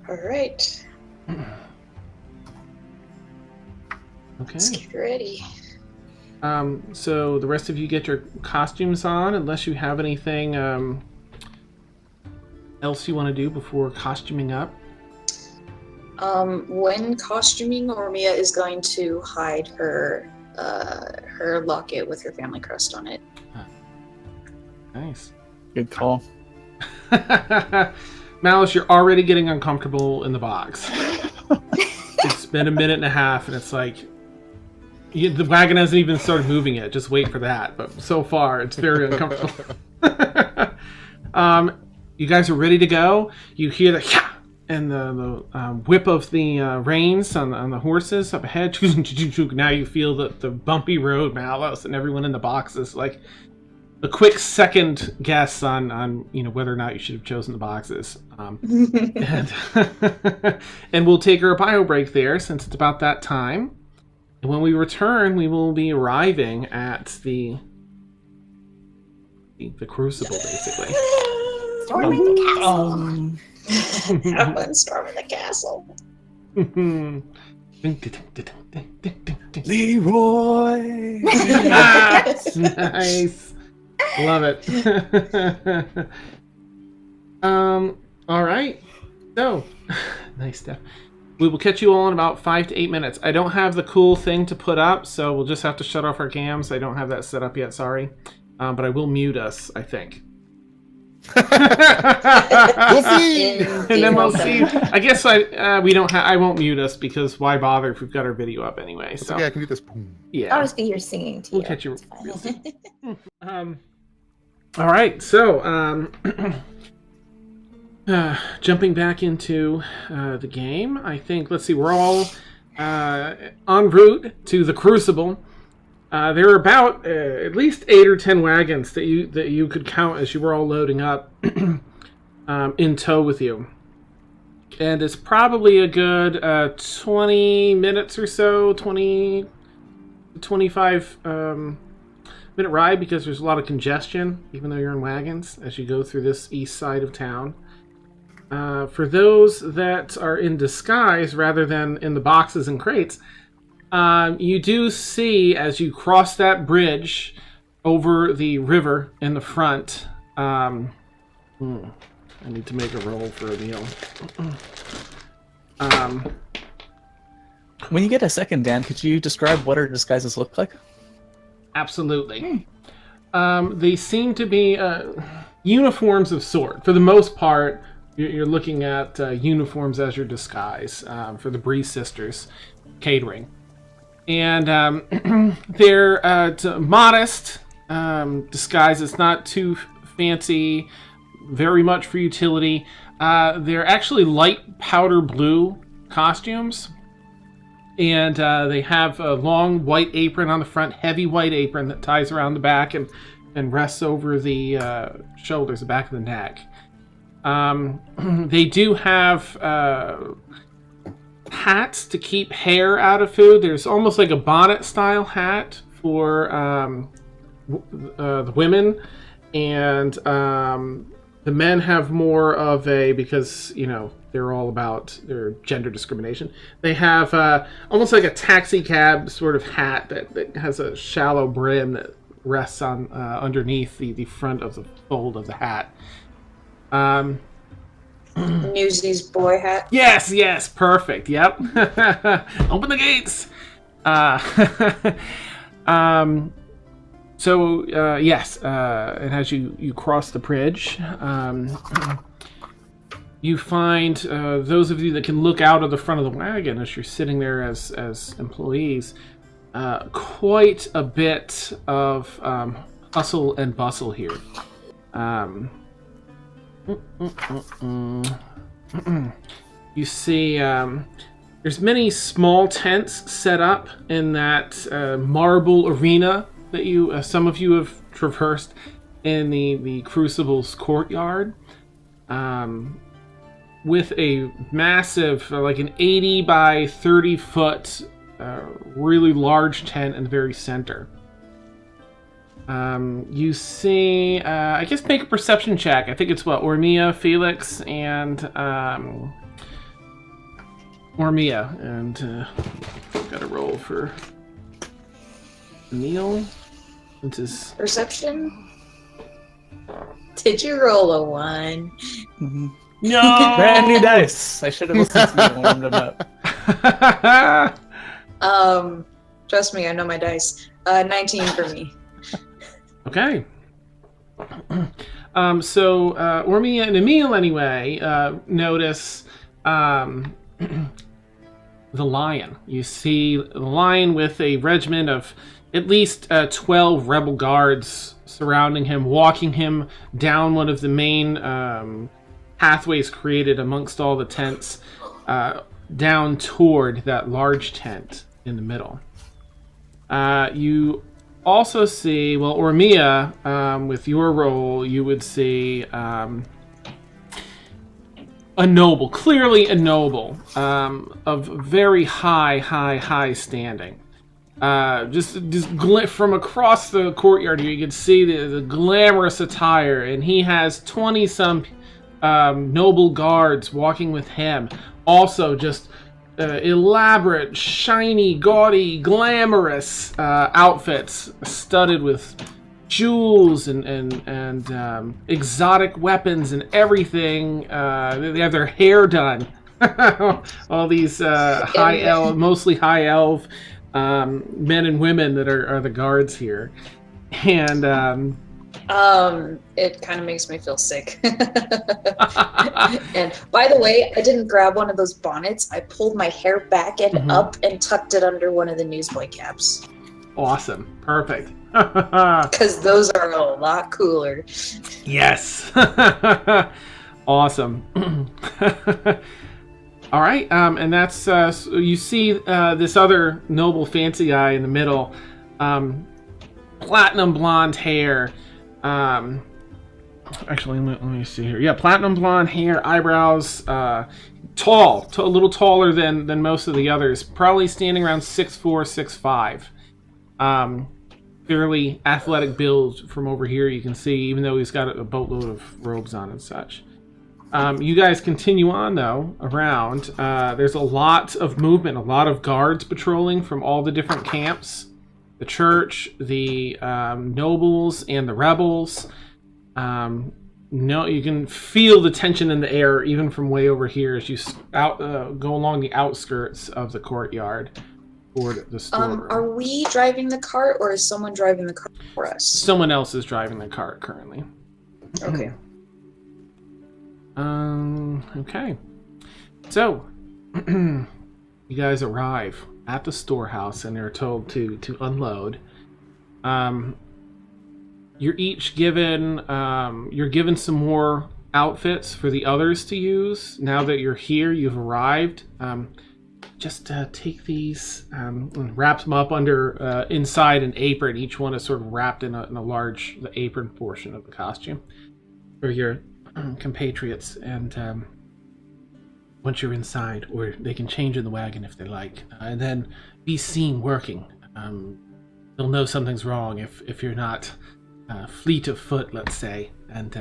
All right. Okay. Let's get ready. So the rest of you get your costumes on, unless you have anything else you want to do before costuming up. When costuming, Ormia is going to hide her locket with her family crest on it. Nice. Good call. Malice, you're already getting uncomfortable in the box. It's been a minute and a half, and it's like the wagon hasn't even started moving yet. Just wait for that. But so far, it's very uncomfortable. You guys are ready to go. You hear the and the whip of the reins on the horses up ahead. Now you feel the bumpy road, Malice, and everyone in the box is like a quick second guess on whether or not you should have chosen the boxes. And we'll take our bio break there since it's about that time. And when we return, we will be arriving at the Crucible, basically. Storming the castle. Have fun storming the castle. Leroy! Nice. Love it. All right. So, nice stuff. We will catch you all in about 5 to 8 minutes. I don't have the cool thing to put up, so we'll just have to shut off our cams. I don't have that set up yet, sorry. But I will mute us, I think. We'll see. In And then we'll Game see. I guess I won't mute us because why bother if we've got our video up anyway. It's So okay, I can do this. Boom. yeah, I'll just be here singing to you. we'll catch you. It's fine. All right, so jumping back into the game, I think. Let's see, we're all en route to the Crucible. There are about at least 8 or 10 wagons that you could count as you were all loading up in tow with you, and it's probably a good 20 minutes or so, 20 to 25 minute ride because there's a lot of congestion, even though you're in wagons as you go through this east side of town. For those that are in disguise rather than in the boxes and crates, you do see as you cross that bridge over the river in the front. I need to make a roll for a meal. When you get a second, Dan, could you describe what our disguises look like? Absolutely. They seem to be uniforms of sort. For the most part, you're looking at uniforms as your disguise for the Bree sisters catering. And they're modest disguises, not too fancy, very much for utility. They're actually light powder blue costumes. And they have a long white apron on the front, heavy white apron that ties around the back and rests over the shoulders, the back of the neck. They do have hats to keep hair out of food. There's almost like a bonnet-style hat for the women, and the men have more of a, because, you know, they're all about their gender discrimination. They have almost like a taxi cab sort of hat that has a shallow brim that rests on underneath the front of the fold of the hat. Newsies boy hat. Yes, perfect. Yep. Open the gates. Yes, and as you cross the bridge, you find those of you that can look out of the front of the wagon as you're sitting there as employees, quite a bit of hustle and bustle here. You see there's many small tents set up in that marble arena that you some of you have traversed in the Crucible's courtyard, with a massive, like an 80 by 30 foot really large tent in the very center. You see, I guess make a perception check. I think it's Ormia, Felix, and Ormia, and got a roll for Neil. This is Perception? Did you roll a 1? Mm-hmm. no Brand new dice. I should have listened to you and warmed them up. Trust me, I know my dice. 19 for me. Okay. So Ormia and Emil, anyway, notice the lion. You see the lion with a regiment of at least 12 rebel guards surrounding him, walking him down one of the main pathways created amongst all the tents, down toward that large tent in the middle. You also see, Ormia, with your role, you would see a noble, clearly a noble, of very high standing. Just from across the courtyard here, you can see the glamorous attire, and he has 20-some noble guards walking with him. Also, just elaborate, shiny, gaudy, glamorous outfits, studded with jewels and exotic weapons and everything. They have their hair done. All these mostly high elf men and women that are the guards here, and It kind of makes me feel sick. And by the way, I didn't grab one of those bonnets. I pulled my hair back and up and tucked it under one of the newsboy caps. Awesome. Perfect. Because those are a lot cooler. Yes. Awesome. All right, and that's so you see this other noble fancy guy in the middle, platinum blonde hair. Actually, let me see here. Yeah, platinum blonde hair, eyebrows, tall, a little taller than most of the others. Probably standing around 6'4", 6'5". Fairly athletic build from over here. You can see, even though he's got a boatload of robes on and such. You guys continue on, though, around. There's a lot of movement, a lot of guards patrolling from all the different camps. The church, the nobles, and the rebels. No, you can feel the tension in the air, even from way over here, as you go along the outskirts of the courtyard toward the storeroom. Are we driving the cart, or is someone driving the cart for us? Someone else is driving the cart currently. Okay. Okay. So, you guys arrive at the storehouse and they're told to unload. You're each given you're given some more outfits for the others to use. Now that you're here, you've arrived. Just take these and wrap them up under inside an apron. Each one is sort of wrapped in a large the apron portion of the costume for your compatriots, and once you're inside, or they can change in the wagon if they like, and then be seen working. They'll know something's wrong if you're not fleet of foot, let's say, and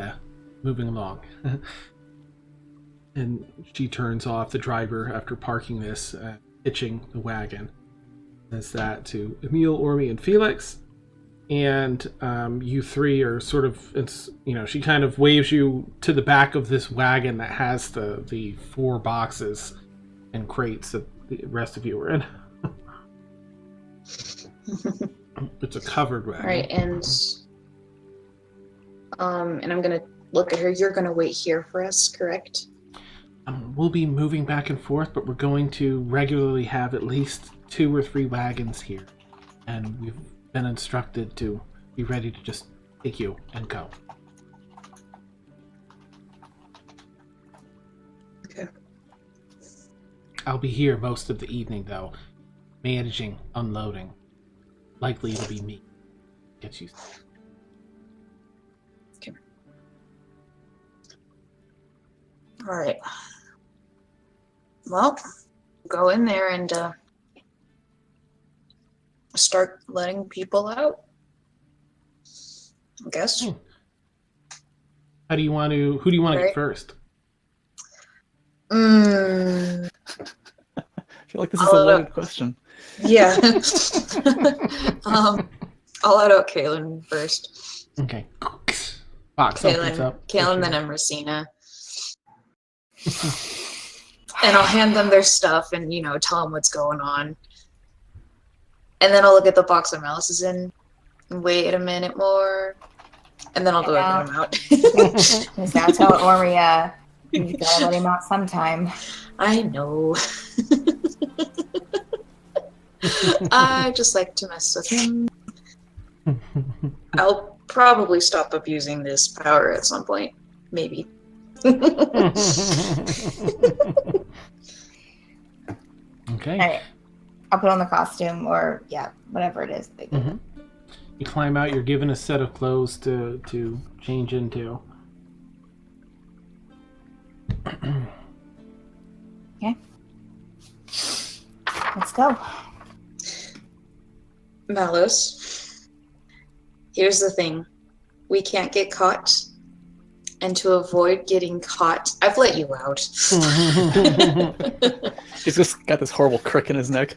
moving along. And she turns off the driver after parking this, hitching the wagon. Says that to Emil, Ormy, and Felix. And you three are sort of, she kind of waves you to the back of this wagon that has the 4 boxes and crates that the rest of you are in. It's a covered wagon. Right, and I'm gonna look at her. You're gonna wait here for us, correct? We'll be moving back and forth, but we're going to regularly have at least 2 or 3 wagons here, and we've been instructed to be ready to just take you and go. Okay. I'll be here most of the evening, though, managing unloading. Likely it'll be me. Get you. Okay. All right. Well, go in there and start letting people out, I guess. Who do you want to get first? I feel like this is a loaded question. Yeah. I'll let out Kaylin first. Okay. Box opens up. Kaylin, then Emersina. And I'll hand them their stuff and, tell them what's going on. And then I'll look at the box that Malice is in and wait a minute more. And then I'll go let him out. That's how Ormy, you gotta let him out sometime. I know. I just like to mess with him. I'll probably stop abusing this power at some point. Maybe. Okay. All right. I'll put on the costume or, whatever it is. Mm-hmm. You climb out, you're given a set of clothes to change into. Okay. Let's go. Malus, here's the thing. We can't get caught. And to avoid getting caught, I've let you out. He's just got this horrible crick in his neck.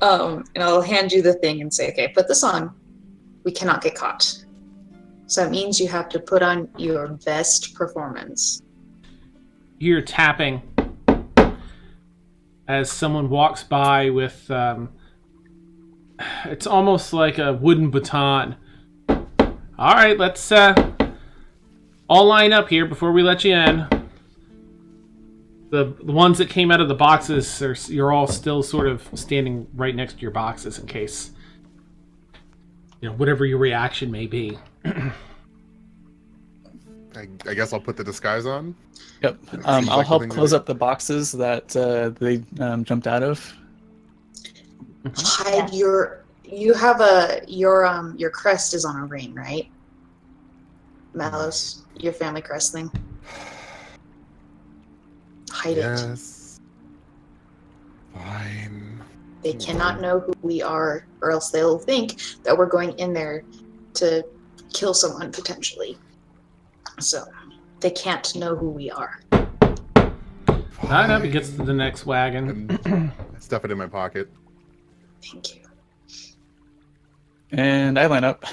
And I'll hand you the thing and say, okay, put this on. We cannot get caught. So it means you have to put on your best performance. You're tapping as someone walks by with it's almost like a wooden baton. All right, let's all line up here before we let you in. The ones that came out of the boxes, you're all still sort of standing right next to your boxes in case, whatever your reaction may be. I guess I'll put the disguise on. Yep. I'll help close up the boxes that they jumped out of. Hide your crest is on a ring, right? Mallows, your family crest thing. Hide it. Yes. Fine. They cannot know who we are, or else they'll think that we're going in there to kill someone potentially. So they can't know who we are. Line up, he gets to the next wagon. And I stuff it in my pocket. Thank you. And I line up.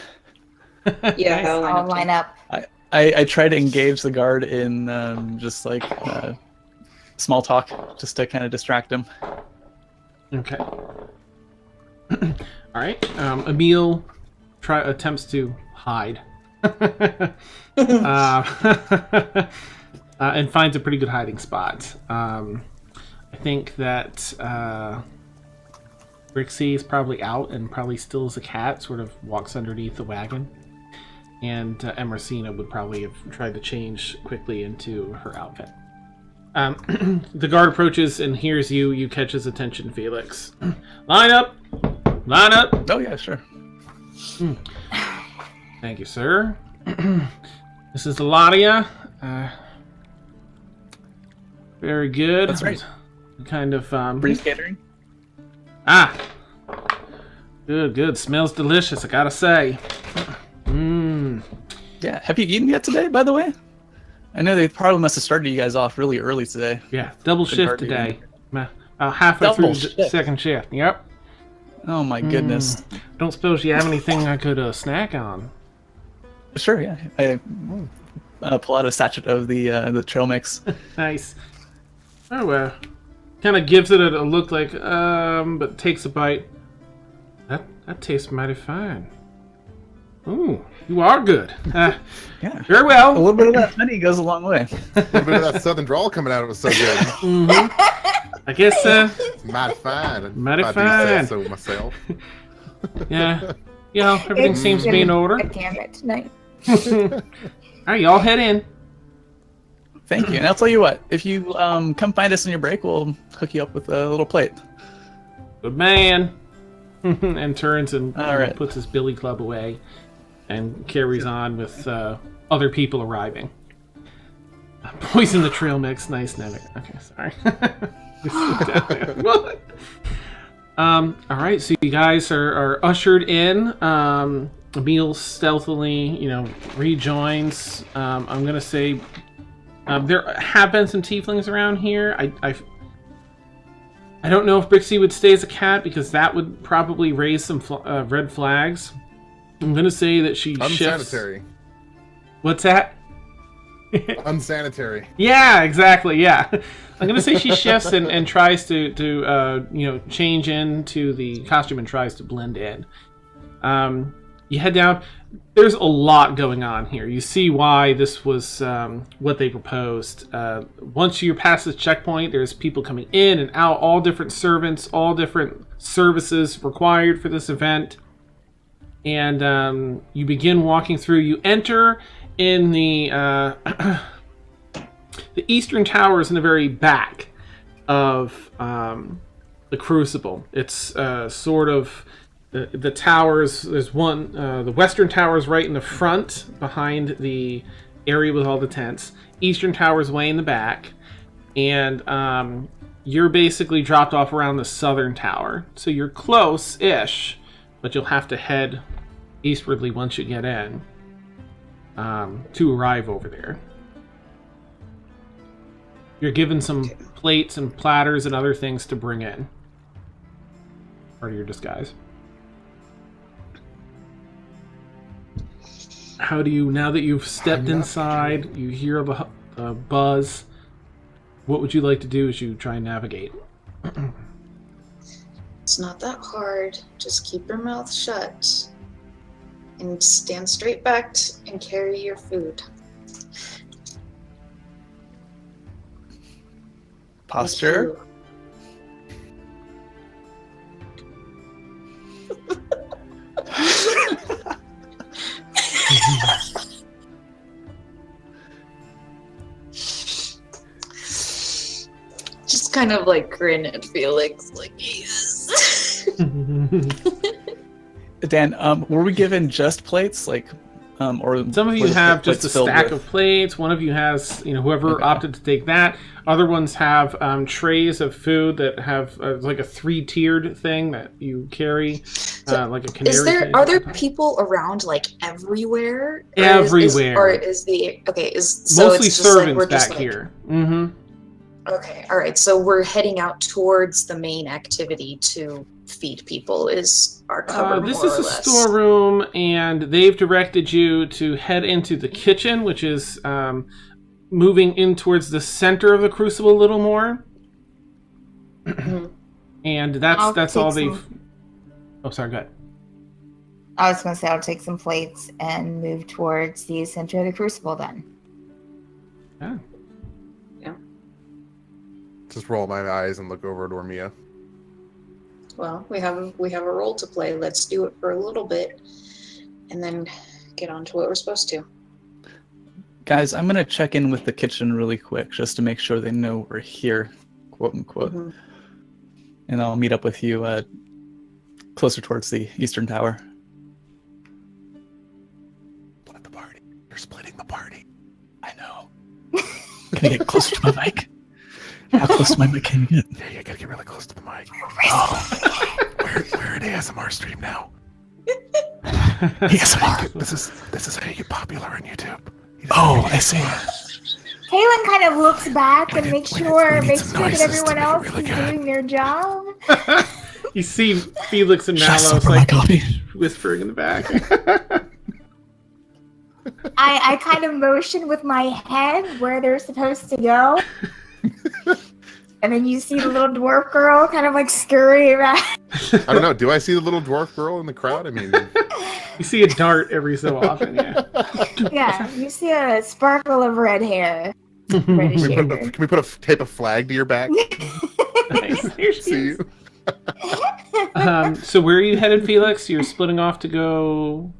Yeah, Nice. I'll line up. I try to engage the guard in just like small talk, just to kind of distract him. Okay. All right. Emil attempts to hide. And finds a pretty good hiding spot. I think that Brixie is probably out and probably still as a cat, sort of walks underneath the wagon. And Emersina would probably have tried to change quickly into her outfit. The guard approaches and hears you. You catch his attention, Felix. Line up! Line up! Oh, yeah, sure. Thank you, sir. This is Eladia. Very good. That's right. Kind of... Breeze catering? Ah! Good. Smells delicious, I gotta say. Yeah. Have you eaten yet today, by the way? I know they probably must have started you guys off really early today. Yeah, double shift today. Halfway through the second shift. Yep. Oh my goodness. Don't suppose you have anything I could snack on? Sure, yeah. I pull out a sachet of the trail mix. Nice. Oh, kind of gives it a look like, but takes a bite. That tastes mighty fine. Ooh, you are good. Yeah. Very well. A little bit of that honey goes a long way. A little bit of that southern drawl coming out. It was so good. I guess. Mighty fine. Mighty I fine. do say so myself. Yeah. Everything seems to be in order. Damn it tonight. All right, y'all head in. Thank you. And I'll tell you what, if you come find us on your break, we'll hook you up with a little plate. Good man. And turns and All right. puts his billy club away and carries on with other people arriving. Poison the trail mix. Nice. Okay, sorry. What? All right, so you guys are ushered in. Emil stealthily, rejoins. I'm gonna say there have been some tieflings around here. I don't know if Brixie would stay as a cat because that would probably raise some red flags. I'm gonna say that she shifts. Unsanitary. What's that? Unsanitary. Yeah, exactly. Yeah, I'm gonna say she shifts and tries to change into the costume and tries to blend in. You head down. There's a lot going on here. You see why this was what they proposed. Once you're past this checkpoint, there's people coming in and out, all different servants, all different services required for this event. And you begin walking through. You enter in the the eastern towers in the very back of the Crucible. It's sort of the towers. There's one. The western tower is right in the front, behind the area with all the tents. Eastern tower is way in the back, and you're basically dropped off around the southern tower. So you're close-ish, but you'll have to head eastwardly once you get in to arrive over there. You're given some plates and platters and other things to bring in. Part of your disguise. How do you, now that you've stepped inside, you hear the buzz, what would you like to do as you try and navigate? It's not that hard. Just keep your mouth shut and stand straight back and carry your food. Posture. Just kind of like grin at Felix, like, yes. Dan, were we given just plates, like, or some of you have just a stack of plates? One of you has, whoever opted to take that. Other ones have trays of food that have like a 3-tiered thing that you carry, like a canary. Are there people around like everywhere? Everywhere. Mostly servants back here? Mm-hmm. Okay, all right. So we're heading out towards the main activity to feed people. Is our cover this more is or a less? storeroom, and they've directed you to head into the kitchen, which is moving in towards the center of the Crucible a little more. And that's all they've. Oh, sorry. Go ahead. I was going to say I'll take some plates and move towards the center of the Crucible then. Yeah. Just roll my eyes and look over at Ormia. Well, we have a role to play. Let's do it for a little bit, and then get on to what we're supposed to. Guys, I'm gonna check in with the kitchen really quick just to make sure they know we're here, quote unquote. Mm-hmm. And I'll meet up with you closer towards the eastern tower. Split the party. You're splitting the party. I know. Can I get closer to my mic? How close to my mic can you get? Yeah, you gotta get really close to the mic. Oh. We're an ASMR stream now. ASMR. This is how you get popular on YouTube. Oh, I see. Kaylin kind of looks back and makes sure that everyone else is doing their job. You see Felix and Mallow like whispering in the back. I kind of motion with my head where they're supposed to go. And then you see the little dwarf girl kind of like scurry around. I don't know. Do I see the little dwarf girl in the crowd? I mean, you see a dart every so often. Yeah. Yeah, you see a sparkle of red hair. Can we put a tape of flag to your back? Nice. Here she see is. So where are you headed, Felix? You're splitting off to go.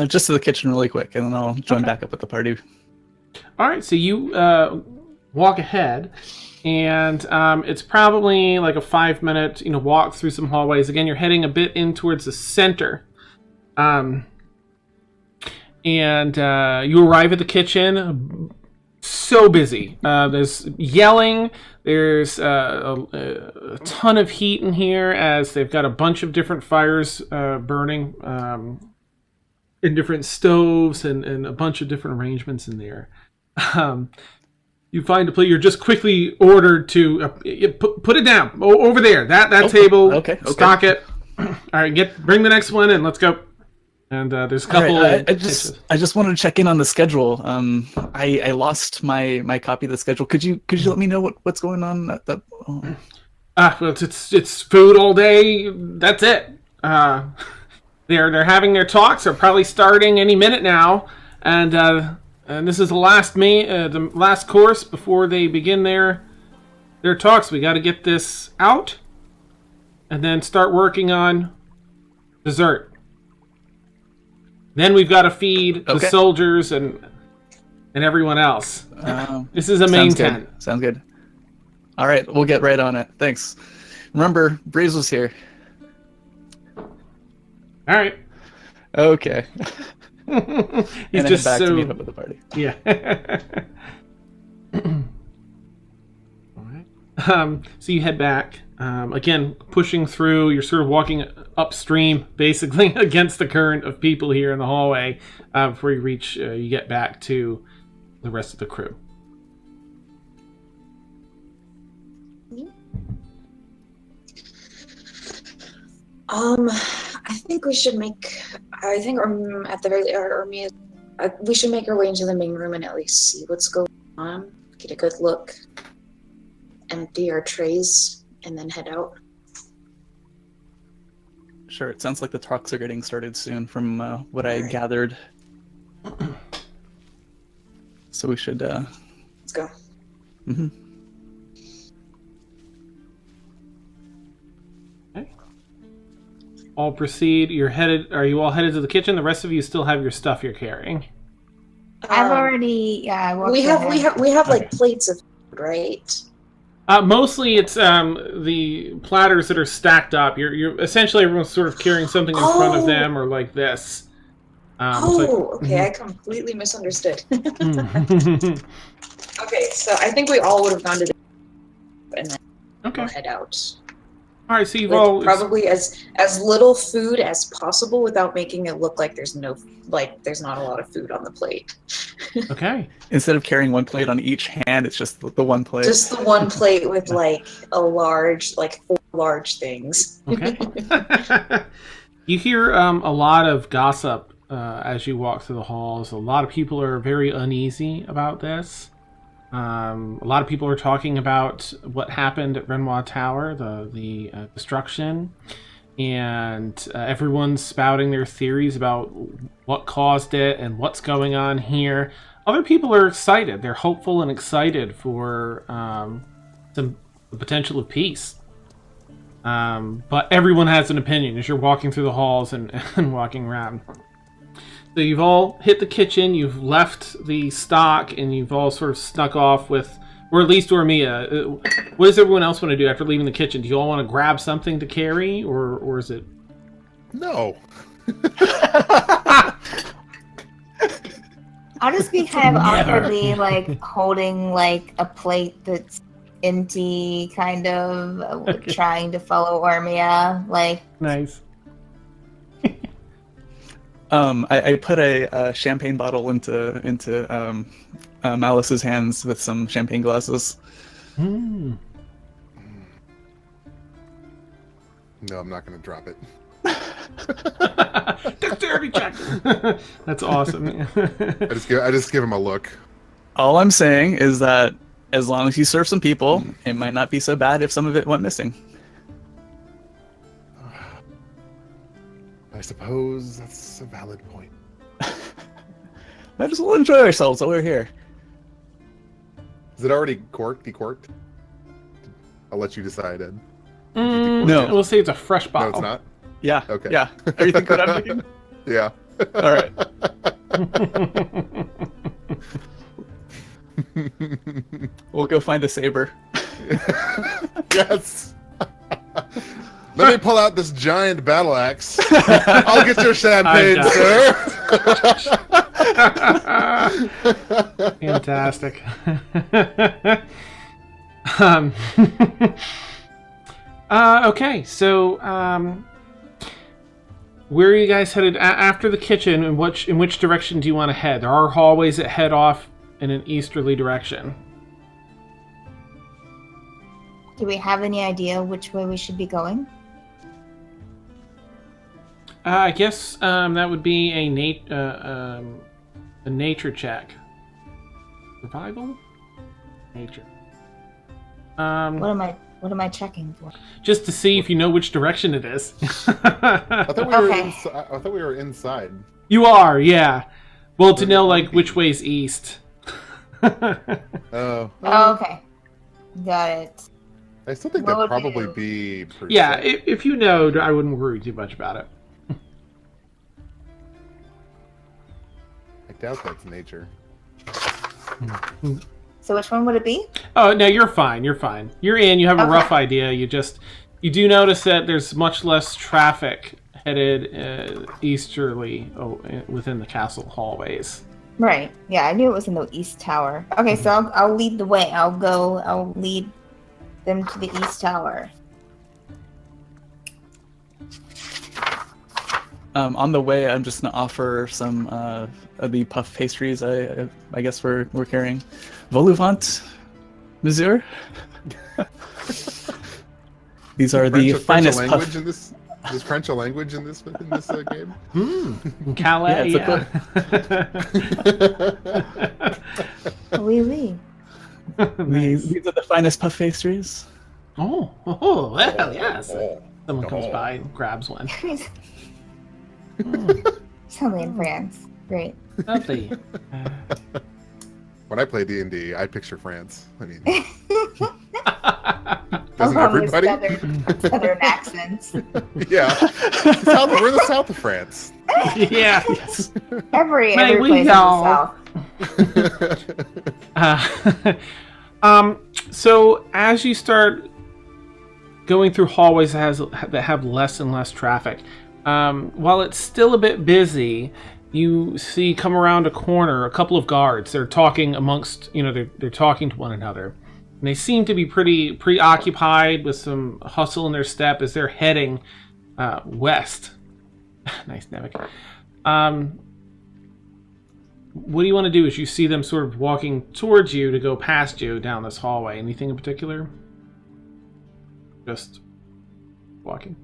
Just to the kitchen really quick, and then I'll join back up with the party. All right. So you walk ahead, and it's probably like a 5-minute, walk through some hallways. Again, you're heading a bit in towards the center, and you arrive at the kitchen. So busy. There's yelling. There's a ton of heat in here as they've got a bunch of different fires burning in different stoves and a bunch of different arrangements in there. You find a plate. You're just quickly ordered to put it down over there. That table. Okay. Stock it. All right, bring the next one and let's go. And there's a couple. Right, I just wanted to check in on the schedule. I lost my copy of the schedule. Could you let me know what's going on? Well, it's food all day. That's it. They're having their talks. They're probably starting any minute now, and this is the last course before they begin their talks. We got to get this out, and then start working on dessert. Then we've got to feed the soldiers and everyone else. This is a main tent. Sounds good. All right, we'll get right on it. Thanks. Remember, Breeze was here. All right. Okay. He's just back so to meet up with the party. Yeah. All right. So you head back. Again, pushing through. You're sort of walking upstream, basically, against the current of people here in the hallway before you reach. You get back to the rest of the crew. I think we should make. I think, at the very we should make our way into the main room and at least see what's going on. Get a good look. Empty our trays and then head out. Sure. It sounds like the talks are getting started soon, from what I gathered. So we should. Let's go. Mm-hmm. Okay. All proceed. You're headed. Are you all headed to the kitchen? The rest of you still have your stuff you're carrying. I've already. Yeah, I walked We have like Okay. plates of food, right? Mostly it's the platters that are stacked up. You're essentially everyone's sort of carrying something in front of them or like this. Okay, I completely misunderstood. Mhm. Okay, so I think we all would have gone to the and then Okay. head out. All right. So you've With all probably as little food as possible without making it look like there's not a lot of food on the plate. Okay. Instead of carrying one plate on each hand, it's just the one plate. Just the one plate with like four large things. Okay. You hear a lot of gossip as you walk through the halls. A lot of people are very uneasy about this. A lot of people are talking about what happened at Renoir Tower, the destruction, and everyone's spouting their theories about what caused it and what's going on here. Other people are excited. They're hopeful and excited for the potential of peace. But everyone has an opinion as you're walking through the halls and walking around. So you've all hit the kitchen, you've left the stock, and you've all sort of snuck off with, or at least Ormia. What does everyone else want to do after leaving the kitchen? Do you all want to grab something to carry, or is it... No. I'll just be kind of awkwardly like holding like a plate that's empty, kind of trying to follow Ormia. Like, Nice. I put a champagne bottle into Malice's hands with some champagne glasses. Mm. No, I'm not going to drop it. Dexterity check! That's awesome. I just give him a look. All I'm saying is that as long as you serve some people, it might not be so bad if some of it went missing. I suppose that's a valid point. Might as well enjoy ourselves while we're here. Is it already decorked? I'll let you decide, Ed. No. We'll say it's a fresh No, bottle. it's not? Yeah. Okay. Yeah. Everything good I'm thinking? Yeah. All right. We'll go find a saber. Yes. Let me pull out this giant battle axe. I'll get your champagne, sir. Fantastic. Okay, so where are you guys headed after the kitchen? In which direction do you want to head? There are hallways that head off in an easterly direction. do we have any idea which way we should be going? I guess that would be a nature check. Survival? Nature. What am I checking for? Just to see if you know which direction it is. I thought we were Okay. I thought we were inside. You are, yeah. Well, to know like which way's east. Oh. Oh, okay. Got it. I still think What that'd would probably you- Yeah, be percent. if you know, I wouldn't worry too much about it. I doubt that's nature. So which one would it be? Oh, no, you're fine. You're fine. You're in. You have a Okay. rough idea. You do notice that there's much less traffic headed easterly within the castle hallways. Right. Yeah, I knew it was in the east tower. Okay, so I'll lead the way. I'll lead them to the east tower. On the way, I'm just gonna offer some of the puff pastries. I guess we're carrying. Voluvant, Monsieur. These are the finest French puff. language in this. Is French a language in this game? Calais, Yeah, Oui, oui. These are the finest puff pastries. Oh, well, yes. Someone comes by and grabs one. Something in France. Great. Lovely. When I play D&D, I picture France. I mean, I doesn't love his everybody? Southern accents. Yeah. We're the south of France. Yeah. Yes. Every May we place in the know? South. So as you start going through hallways that have less and less traffic, while it's still a bit busy, you see come around a corner a couple of guards. They're talking amongst, they're talking to one another. And they seem to be pretty preoccupied with some hustle in their step as they're heading west. Nice, Nevik. What do you want to do as you see them sort of walking towards you to go past you down this hallway? Anything in particular? Just walking.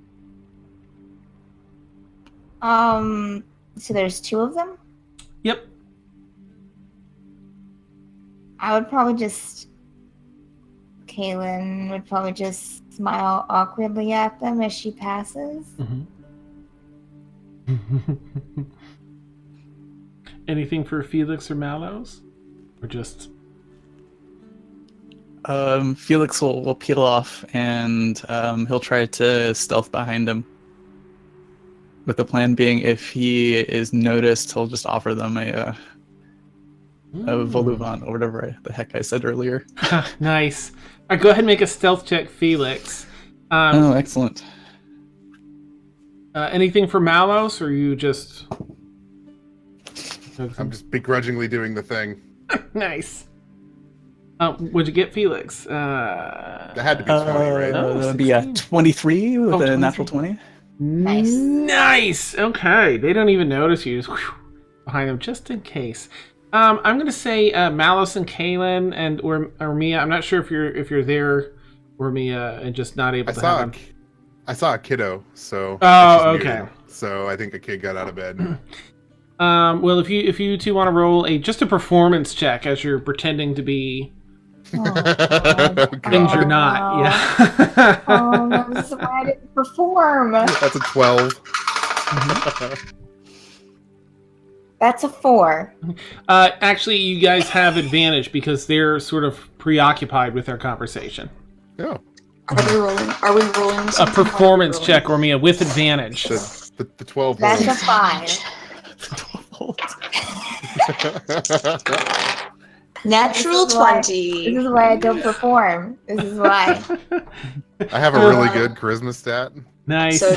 So there's 2 of them? Yep. I would probably just... Kaylin would probably just smile awkwardly at them as she passes. Mm-hmm. Anything for Felix or Mallows? Or just... Felix will peel off, and he'll try to stealth behind him. With the plan being, if he is noticed, he'll just offer them a Voluvant, or whatever the heck I said earlier. Nice. All right, go ahead and make a stealth check, Felix. Oh, excellent. Anything for Mallows, or you just... I'm just begrudgingly doing the thing. Nice. What'd you get, Felix? That had to be 20, right? Oh, That would be a 23 with a 23. natural 20. Nice. Nice. Okay, they don't even notice you. Just behind them, just in case. I'm gonna say Mallows and Kaylin and or Mia. I'm not sure if you're there, or Mia, and just not able to have them. I saw a kiddo, so. Oh, okay. Muted, so I think a kid got out of bed. Well, if you two want to roll just a performance check as you're pretending to be things you're not, yeah. Oh, this is why I didn't perform. That's a 12. That's a 4. Actually, you guys have advantage because they're sort of preoccupied with their conversation. Oh. Are we rolling A something? performance check, Ormia, with advantage. The 12 That's rolls. a 5. Natural This is why- 20. This is why I don't perform. This is why. I have a really good charisma stat. Nice. So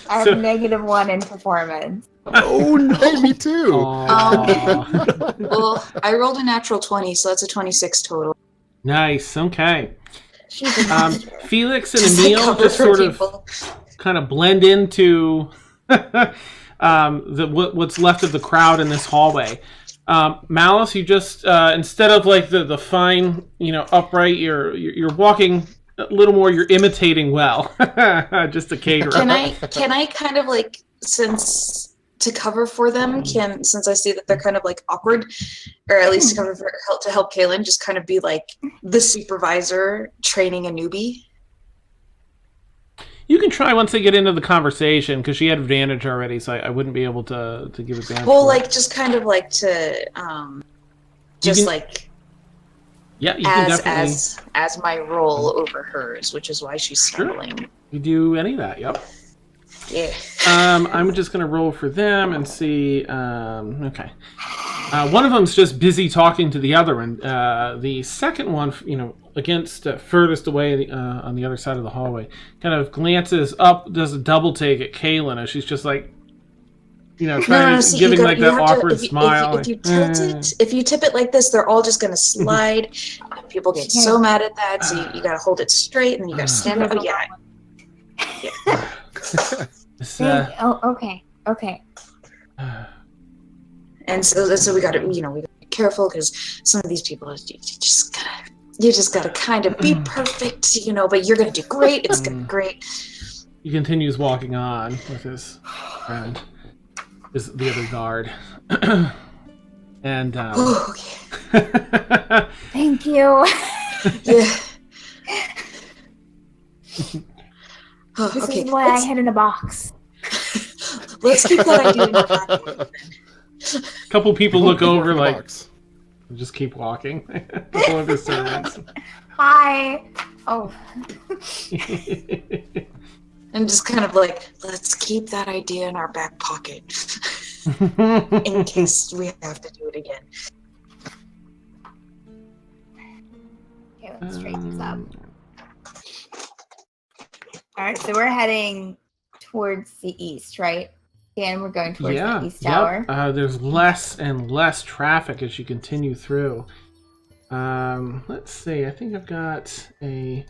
I have -1 in performance. Oh no! Hey, me too. Aw. well, I rolled a natural 20, so that's a 26 total. Nice. Okay. She's a monster. Felix and Just to Emil cover just for sort people. of kind of blend into what's left of the crowd in this hallway. Malice, you just instead of like the fine, upright, you're walking a little more. You're imitating well, just a caterer. Can I kind of like, since to cover for them, since I see that they're kind of like awkward, or at least to help Kaylin, just kind of be like the supervisor training a newbie? You can try once they get into the conversation, because she had advantage already, so I wouldn't be able to give advantage. Well, for it. like just kind of like to can- like Yeah, you can as definitely as my role over hers, which is why she's stumbling. you do any of that. Yep. Yeah. I'm just gonna roll for them and see. Okay. One of them's just busy talking to the other one. The second one, against furthest away on the other side of the hallway, kind of glances up, does a double take at Kaylin as she's just like, giving like that awkward smile. If you tilt it, if you tip it like this, they're all just gonna slide. People get so mad at that, so you gotta hold it straight, and you gotta stand over. Yeah. Okay. And so we gotta, we gotta be careful, because some of these people, you just gotta kind of be perfect, but you're gonna do great. It's gonna be great. He continues walking on with his friend, the other guard, and Okay. Thank you. Yeah. This Okay, is why I hid in a box. let's keep that idea in our back pocket. A couple people Don't look put it over in the like, box. just keep walking. Couple of his servants. Hi. Oh. And just kind of like, let's keep that idea in our back pocket in case we have to do it again. Okay, let's straighten this up. Alright, so we're heading towards the east, right? And we're going towards the east tower. There's less and less traffic as you continue through. Let's see. I think I've got a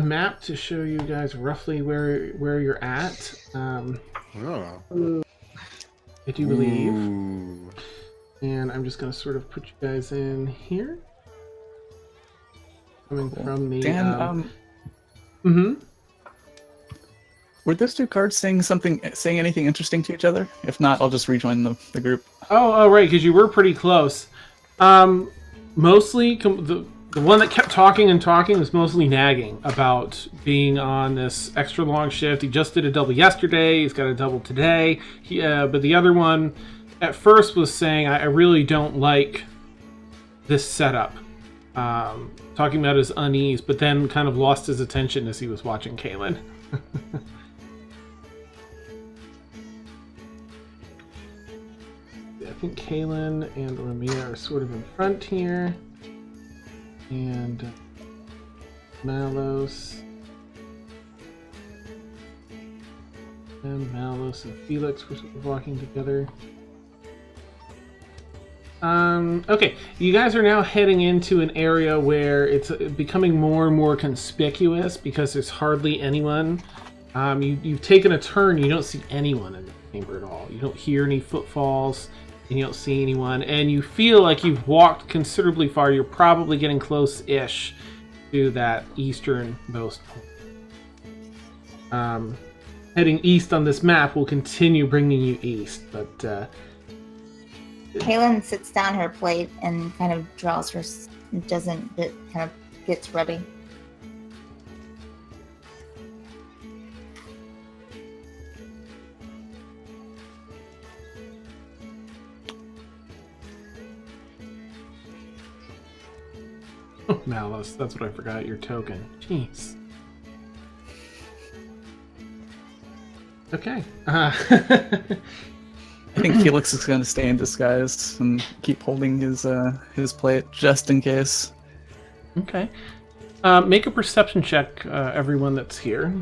map to show you guys roughly where you're at. I do believe. Ooh. And I'm just going to sort of put you guys in here. Coming from the... Dan, mm-hmm. Were those two cards saying anything interesting to each other? If not, I'll just rejoin the group. Oh, right, because you were pretty close. Mostly, the one that kept talking and talking was mostly nagging about being on this extra long shift. He just did a double yesterday. He's got a double today. But the other one, at first, was saying, I really don't like this setup. Talking about his unease, but then kind of lost his attention as he was watching Kaylin. I think Kaylin and Ramia are sort of in front here. And Malos. And Malos and Felix were sort of walking together. Okay, you guys are now heading into an area where it's becoming more and more conspicuous because there's hardly anyone. You've taken a turn, you don't see anyone in the chamber at all. You don't hear any footfalls, and you don't see anyone, and you feel like you've walked considerably far. You're probably getting close-ish to that easternmost point. Heading east on this map will continue bringing you east, but... Kaylin sits down her plate and kind of draws her, kind of gets ready. Oh, Malice, that's what I forgot, your token. Jeez. Okay. I think Felix is going to stay in disguise and keep holding his plate just in case. Okay. Make a perception check, everyone that's here.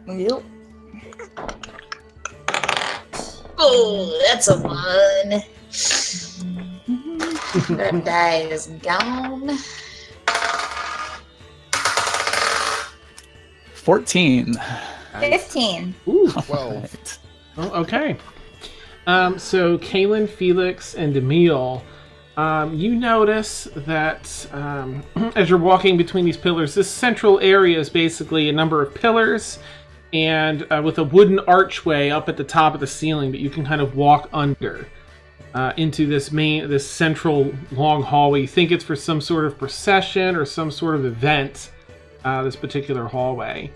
Yep. Oh, that's a 1. That die is gone. 14. 15. Ooh. 12. Right. Oh, okay. So Kaylin, Felix, and Emil, you notice that as you're walking between these pillars, this central area is basically a number of pillars and with a wooden archway up at the top of the ceiling that you can kind of walk under into this central long hallway. You think it's for some sort of procession or some sort of event, this particular hallway.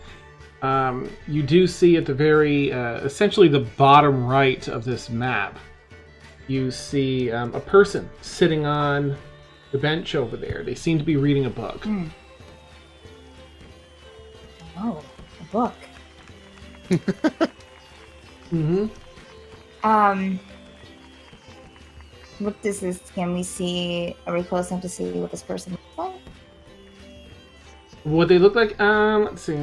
You do see at the very, essentially the bottom right of this map, you see a person sitting on the bench over there. They seem to be reading a book. Oh, a book. Mm-hmm. What does this, are we close enough to see what this person looks like? What they look like? Let's see.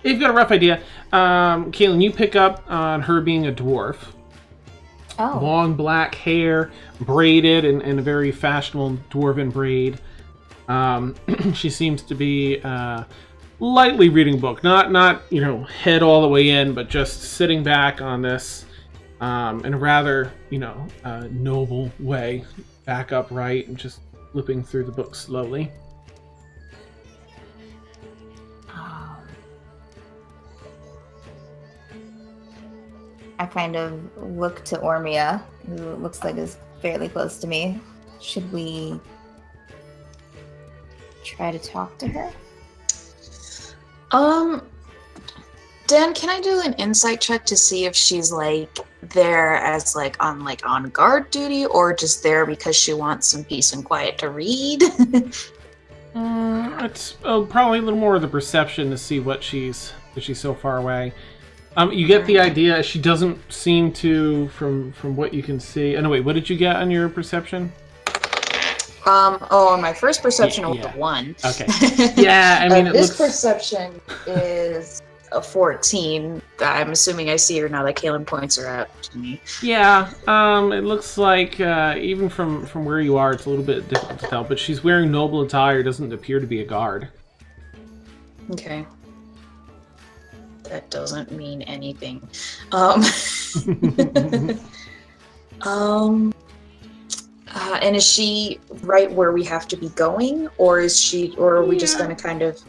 You've got a rough idea. Kaylin, you pick up on her being a dwarf. Oh. Long black hair, braided in a very fashionable dwarven braid. She seems to be lightly reading a book. Not head all the way in, but just sitting back on this in a rather, noble way. Back upright and just flipping through the book slowly. I kind of look to Ormia, who looks like is fairly close to me. Should we try to talk to her? Dan, can I do an insight check to see if she's like there as on guard duty, or just there because she wants some peace and quiet to read? It's probably a little more of the perception to see what she's so far away. You get the idea she doesn't seem to, from what you can see. Oh no, wait, what did you get on your perception? My first perception was a 1. Okay. Yeah, I mean, this perception is a 14. I'm assuming I see her now that Kaylin points her out to me. Yeah, it looks like even from where you are, it's a little bit difficult to tell. But she's wearing noble attire. Doesn't appear to be a guard. Okay. That doesn't mean anything. And is she right where we have to be going, or are we just going to kind of?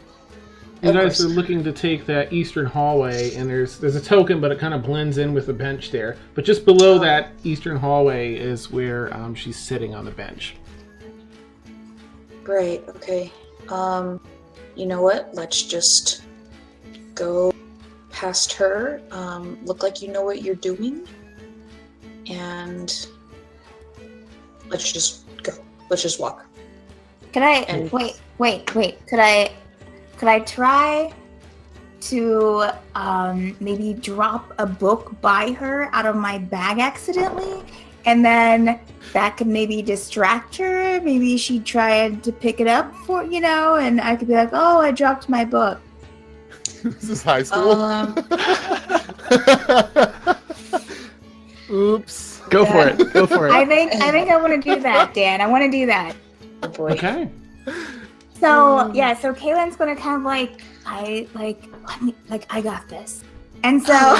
You guys are looking to take that eastern hallway, and there's a token, but it kind of blends in with the bench there. But just below that eastern hallway is where she's sitting on the bench. Great. Okay. You know what? Let's just go past her. Look like you know what you're doing, and let's just go. Let's just walk. Can I wait? Could I try to maybe drop a book by her out of my bag accidentally, and then that could maybe distract her? Maybe she tried to pick it up and I could be like, "Oh, I dropped my book." This is high school. Oops. Go for it. I think I want to do that, Dan. I want to do that. Oh boy. Okay. So so Kaylin's gonna kind of I got this, and so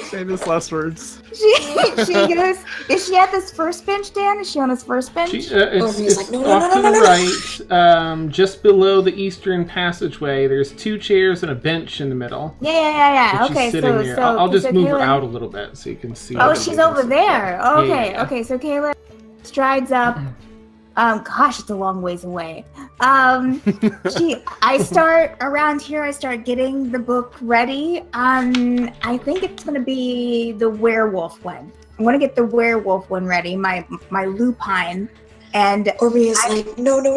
Famous last words. she goes. Is she at this first bench, Dan? Is she on this first bench? It's off to the right, just below the eastern passageway. There's 2 chairs and a bench in the middle. Yeah. Okay, so I'll just move her out a little bit so you can see. Oh, she's over there. Okay. So Kaylin strides up. Gosh, it's a long ways away. I start around here. I start getting the book ready. I think it's gonna be the werewolf one. I want to get the werewolf one ready. My lupine, and Orbea's like, no. And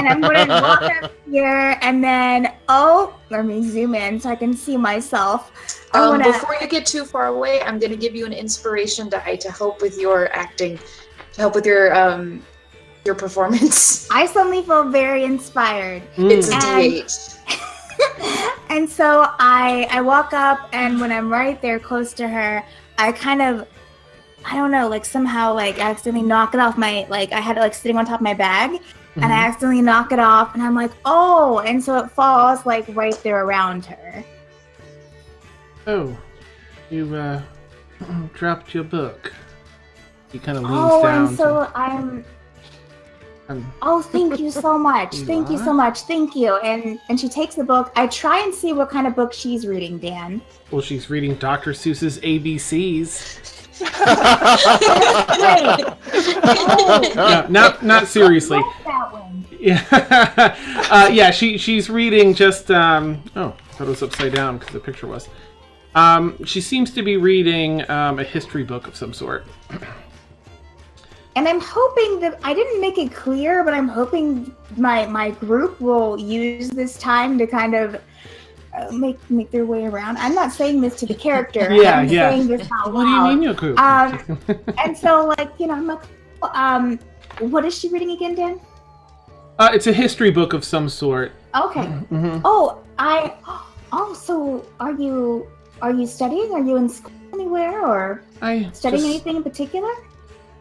I'm gonna walk up here, and then let me zoom in so I can see myself. Before you get too far away, I'm gonna give you an inspiration die to help with your acting, to help with your performance. I suddenly feel very inspired. It's a D8. And so I walk up, and when I'm right there close to her, I kind of, I don't know, somehow accidentally knock it off my, I had it sitting on top of my bag, and I accidentally knock it off, and I'm like, oh, and so it falls right there around her. Oh, you dropped your book. He kind of leans down. And so thank you so much. Thank you so much. Thank you. And she takes the book. I try and see what kind of book she's reading, Dan. Well, she's reading Dr. Seuss's ABCs. No, not seriously. That one. Yeah. She's reading just. I thought it was upside down because the picture was. She seems to be reading a history book of some sort. And I'm hoping that, I didn't make it clear, but I'm hoping my group will use this time to kind of make their way around. I'm not saying this to the character. I'm saying this out loud. What do you mean your group? And so, I'm like, what is she reading again, Dan? It's a history book of some sort. Okay. Mm-hmm. So are you studying? Are you in school anywhere, or studying anything in particular?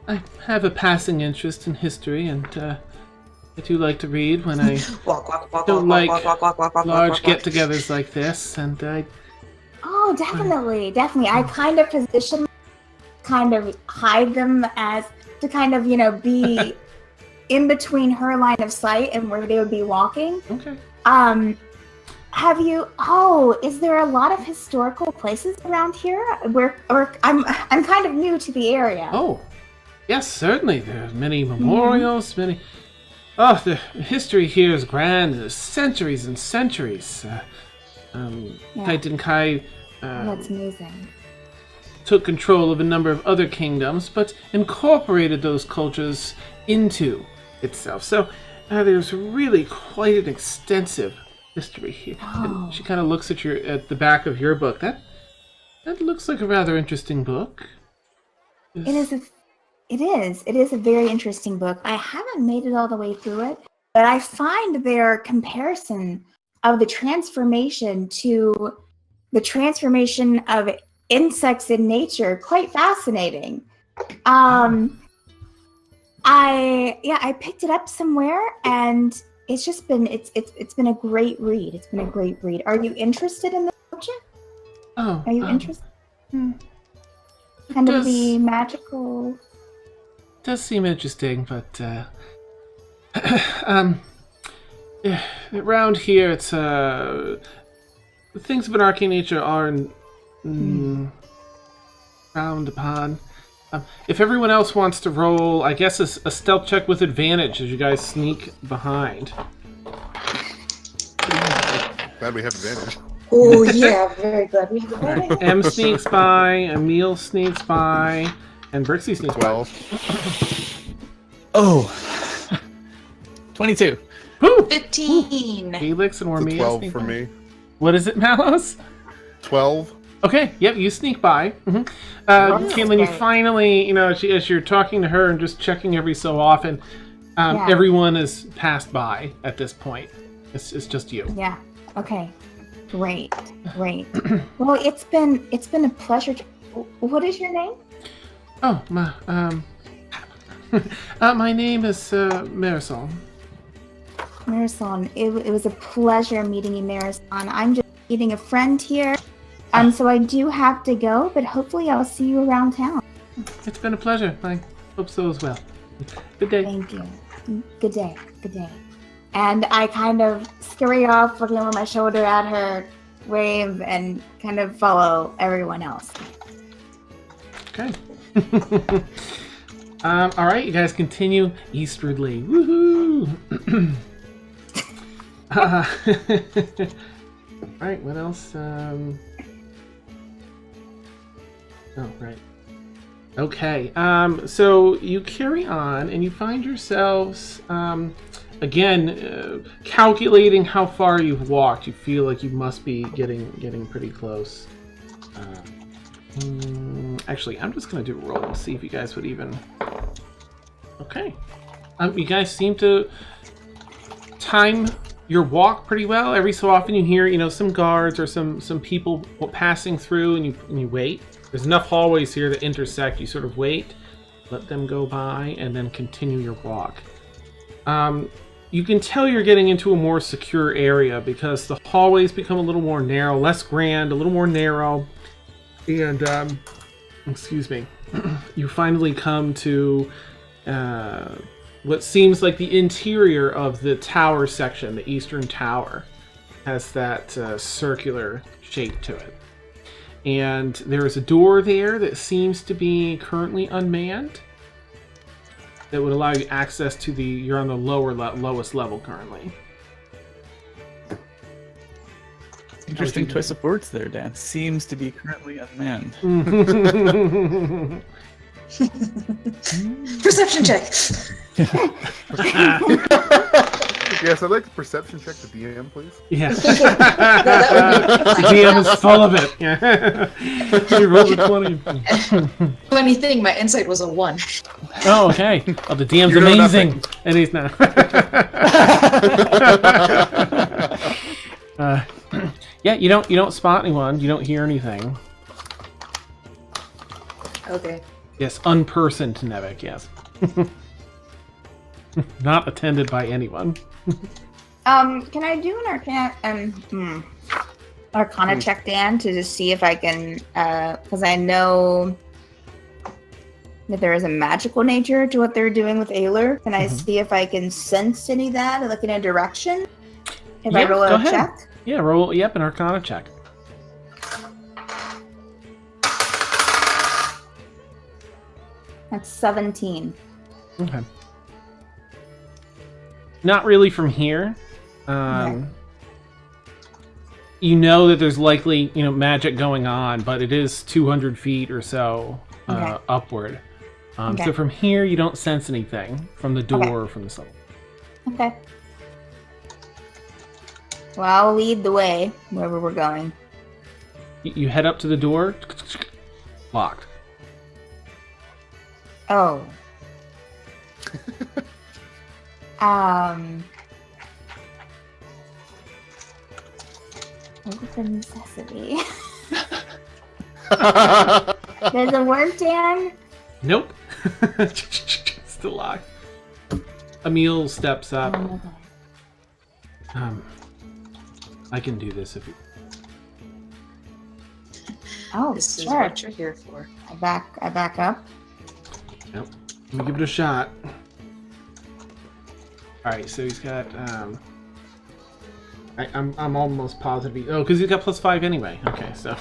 I have a passing interest in history, and I do like to read when I don't like large get-togethers like this, and I... Oh, definitely. I kind of position, hide them as to kind of, be in between her line of sight and where they would be walking. Okay. Is there a lot of historical places around here? I'm kind of new to the area. Oh. Yes, certainly. There are many memorials, many... Oh, the history here is grand. There's centuries and centuries. Titan Kai that's amazing. took control of a number of other kingdoms, but incorporated those cultures into itself. So there's really quite an extensive history here. Oh. And she kind of looks at the back of your book. That looks like a rather interesting book. It is a very interesting book. I haven't made it all the way through it, but I find their comparison of the transformation to the transformation of insects in nature quite fascinating. I picked it up somewhere, and it's just been it's been a great read. It's been a great read. Are you interested in the subject? Oh, are you interested? Kind of the magical. Does seem interesting, but around here, it's things of an arcane nature are frowned upon. If everyone else wants to roll, I guess a stealth check with advantage as you guys sneak behind. Glad we have advantage. Oh yeah, very good. We have advantage. M sneaks by, Emil sneaks by, and Brixie sneaks 12. by. Oh. 22. Woo! 15. Felix and It's a Ormia 12 sneak for by. me. What is it, Malos? 12. Okay, yep, you sneak by. Caitlin, you great. finally, as you're talking to her and just checking every so often, everyone has passed by at this point. It's just you. Yeah. Okay. Great. Well, it's been a pleasure. What is your name? Oh, my name is Marisol. Marisol. It was a pleasure meeting you, Marisol. I'm just meeting a friend here. So I do have to go, but hopefully I'll see you around town. It's been a pleasure. I hope so as well. Good day. Thank you. Good day. And I kind of scurry off, looking over my shoulder at her, wave, and kind of follow everyone else. Okay. All right, you guys continue eastwardly. Woohoo! All right, what else? Oh, right. Okay. So you carry on, and you find yourselves again calculating how far you've walked. You feel like you must be getting pretty close. Actually, I'm just gonna do a roll and see if you guys would even. Okay. You guys seem to time your walk pretty well. Every so often you hear, some guards or some people passing through, and you wait. There's enough hallways here that intersect. You sort of wait, let them go by, and then continue your walk. You can tell you're getting into a more secure area because the hallways become a little more narrow, less grand, a little more narrow. And, excuse me, you finally come to what seems like the interior of the tower section, the eastern tower. Has that circular shape to it. And there is a door there that seems to be currently unmanned that would allow you access to you're on the lowest level currently. Interesting choice of words there, Dan. Seems to be currently unmanned. Perception check. Yes, I'd like to perception check the DM, please. Yeah. The DM is full of it. Yeah. You rolled a 20. Funny thing, my insight was a 1. Oh, okay. Oh, the DM's You know amazing. nothing. And he's not. Yeah, you don't spot anyone. You don't hear anything. Okay. Yes, unpersoned Nevik, yes. Not attended by anyone. Can I do an Arcana check, Dan, to just see if I can, because I know that there is a magical nature to what they're doing with Ayler. Can I see if I can sense any of that, or look in a direction? If I roll go a ahead. check? Yeah, roll, an Arcana check. That's 17. Okay. Not really from here. Okay. You know that there's likely, magic going on, but it is 200 feet or so upward. So from here, you don't sense anything from the door or from the side. Okay. Well, I'll lead the way wherever we're going. You head up to the door. Locked. Oh. What is the necessity? Does it work, Dan? Nope. Still locked. Emil steps up. Oh, okay. I can do this if you... Oh, This is sure. what you're here for. I back up. Yep. Let me give it a shot. Alright, so he's got... I'm almost positive. Because he's got +5 anyway. Okay, so...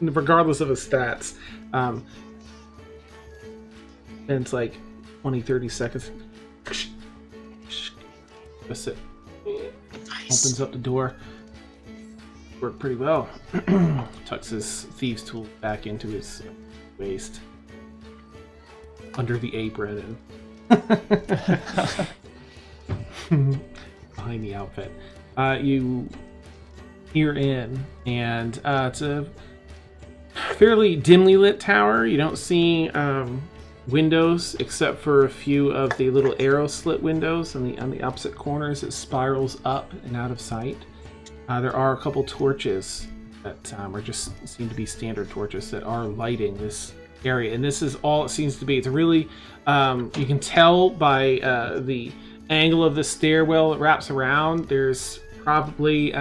Regardless of his stats. And it's like 20, 30 seconds. That's it. Nice. Opens up the door. Worked pretty well. Tucks his thieves tool back into his waist. Under the apron and behind the outfit. You peer in, and it's a fairly dimly lit tower. You don't see windows except for a few of the little arrow slit windows on the opposite corners. It spirals up and out of sight. There are a couple torches that are just seem to be standard torches that are lighting this area, and this is all it seems to be. It's a really you can tell by the angle of the stairwell it wraps around. There's probably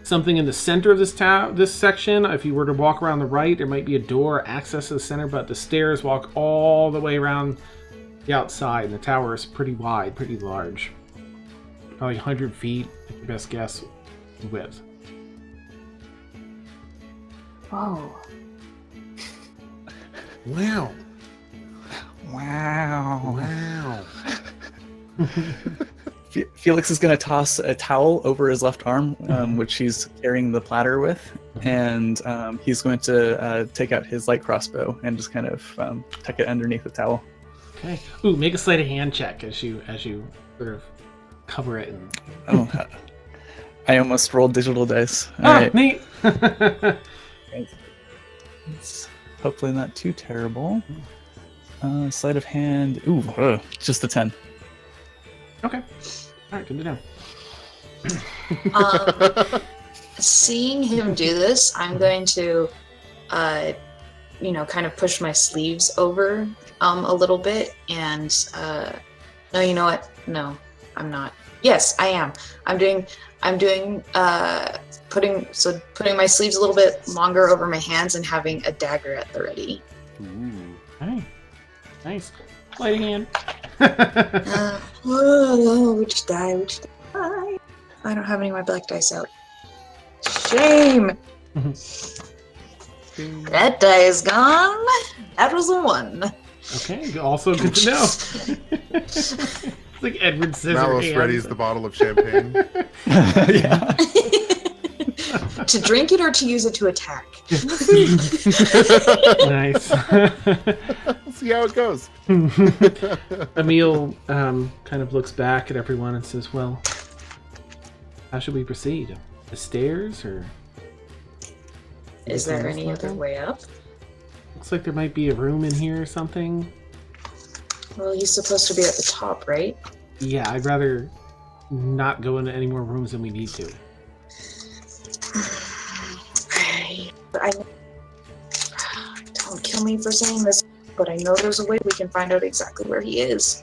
something in the center of this section. If you were to walk around the right, there might be a door or access to the center, but the stairs walk all the way around the outside, and the tower is pretty wide, pretty large. Probably 100 feet, if your best guess, width. Whoa. Wow. Wow. Wow. Felix is going to toss a towel over his left arm, which he's carrying the platter with, and he's going to take out his light crossbow and just kind of tuck it underneath the towel. Okay. Ooh, make a sleight of hand check as you sort of cover it. And... Oh, I almost rolled digital dice. All right. Neat. It's hopefully not too terrible. Sleight of hand. Ooh, just a 10. Okay. All right, good to know. Seeing him do this, I'm going to, kind of push my sleeves over a little bit, and no, you know what? No, I'm not. Yes, I am. Putting my sleeves a little bit longer over my hands and having a dagger at the ready. Ooh. Hey, nice. Sleight of hand. Which die? I don't have any of my black dice out. Shame. That die is gone. That was a 1. Okay, also good to know. It's like Edward Scissorhands. Mallow readies the bottle of champagne. Yeah. To drink it or to use it to attack? Nice. Let's see how it goes. Emil kind of looks back at everyone and says, well, how should we proceed? The stairs, or... Is there any other way up? Looks like there might be a room in here or something. Well, he's supposed to be at the top, right? Yeah, I'd rather not go into any more rooms than we need to. Don't kill me for saying this, but I know there's a way we can find out exactly where he is.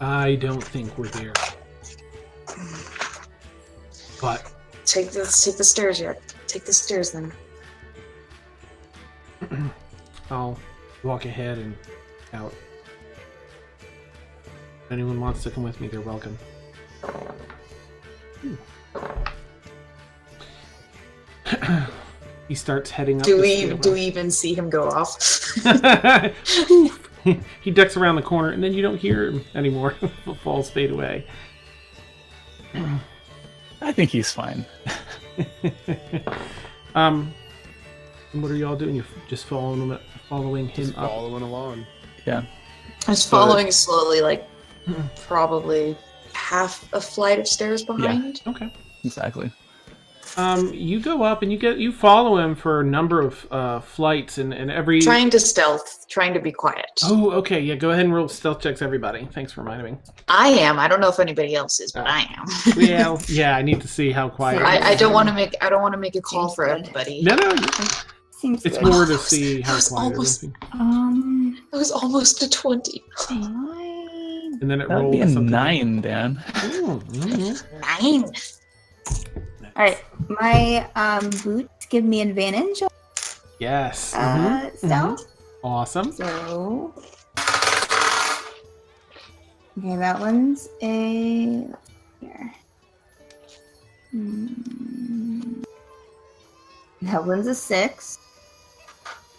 I don't think we're there. But Take the stairs yet. Take the stairs then. I'll walk ahead and out. If anyone wants to come with me, they're welcome. He starts heading up. Do the we stairwell. even see him go off? he ducks around the corner, and then you don't hear him anymore. The falls fade away. I think he's fine. What are y'all doing? You're just following him up? Following along. Yeah. I was following slowly, like probably half a flight of stairs behind. Yeah. Okay. Exactly. You go up and you follow him for a number of flights and every... Trying to stealth, trying to be quiet. Oh, okay. Yeah, go ahead and roll stealth checks, everybody. Thanks for reminding me. I am. I don't know if anybody else is, but I am. Well, yeah, I need to see how quiet. I don't want to make. I don't want to make a call for everybody. No. Seems It's good. more to see how quiet almost- it is. It was almost a 20. Fine. And then it That'd rolls be a something. 9, Dan. Mm-hmm. 9. All right, my boots give me advantage. Yes. Stealth. Awesome. So, okay, that one's a here. That one's a 6.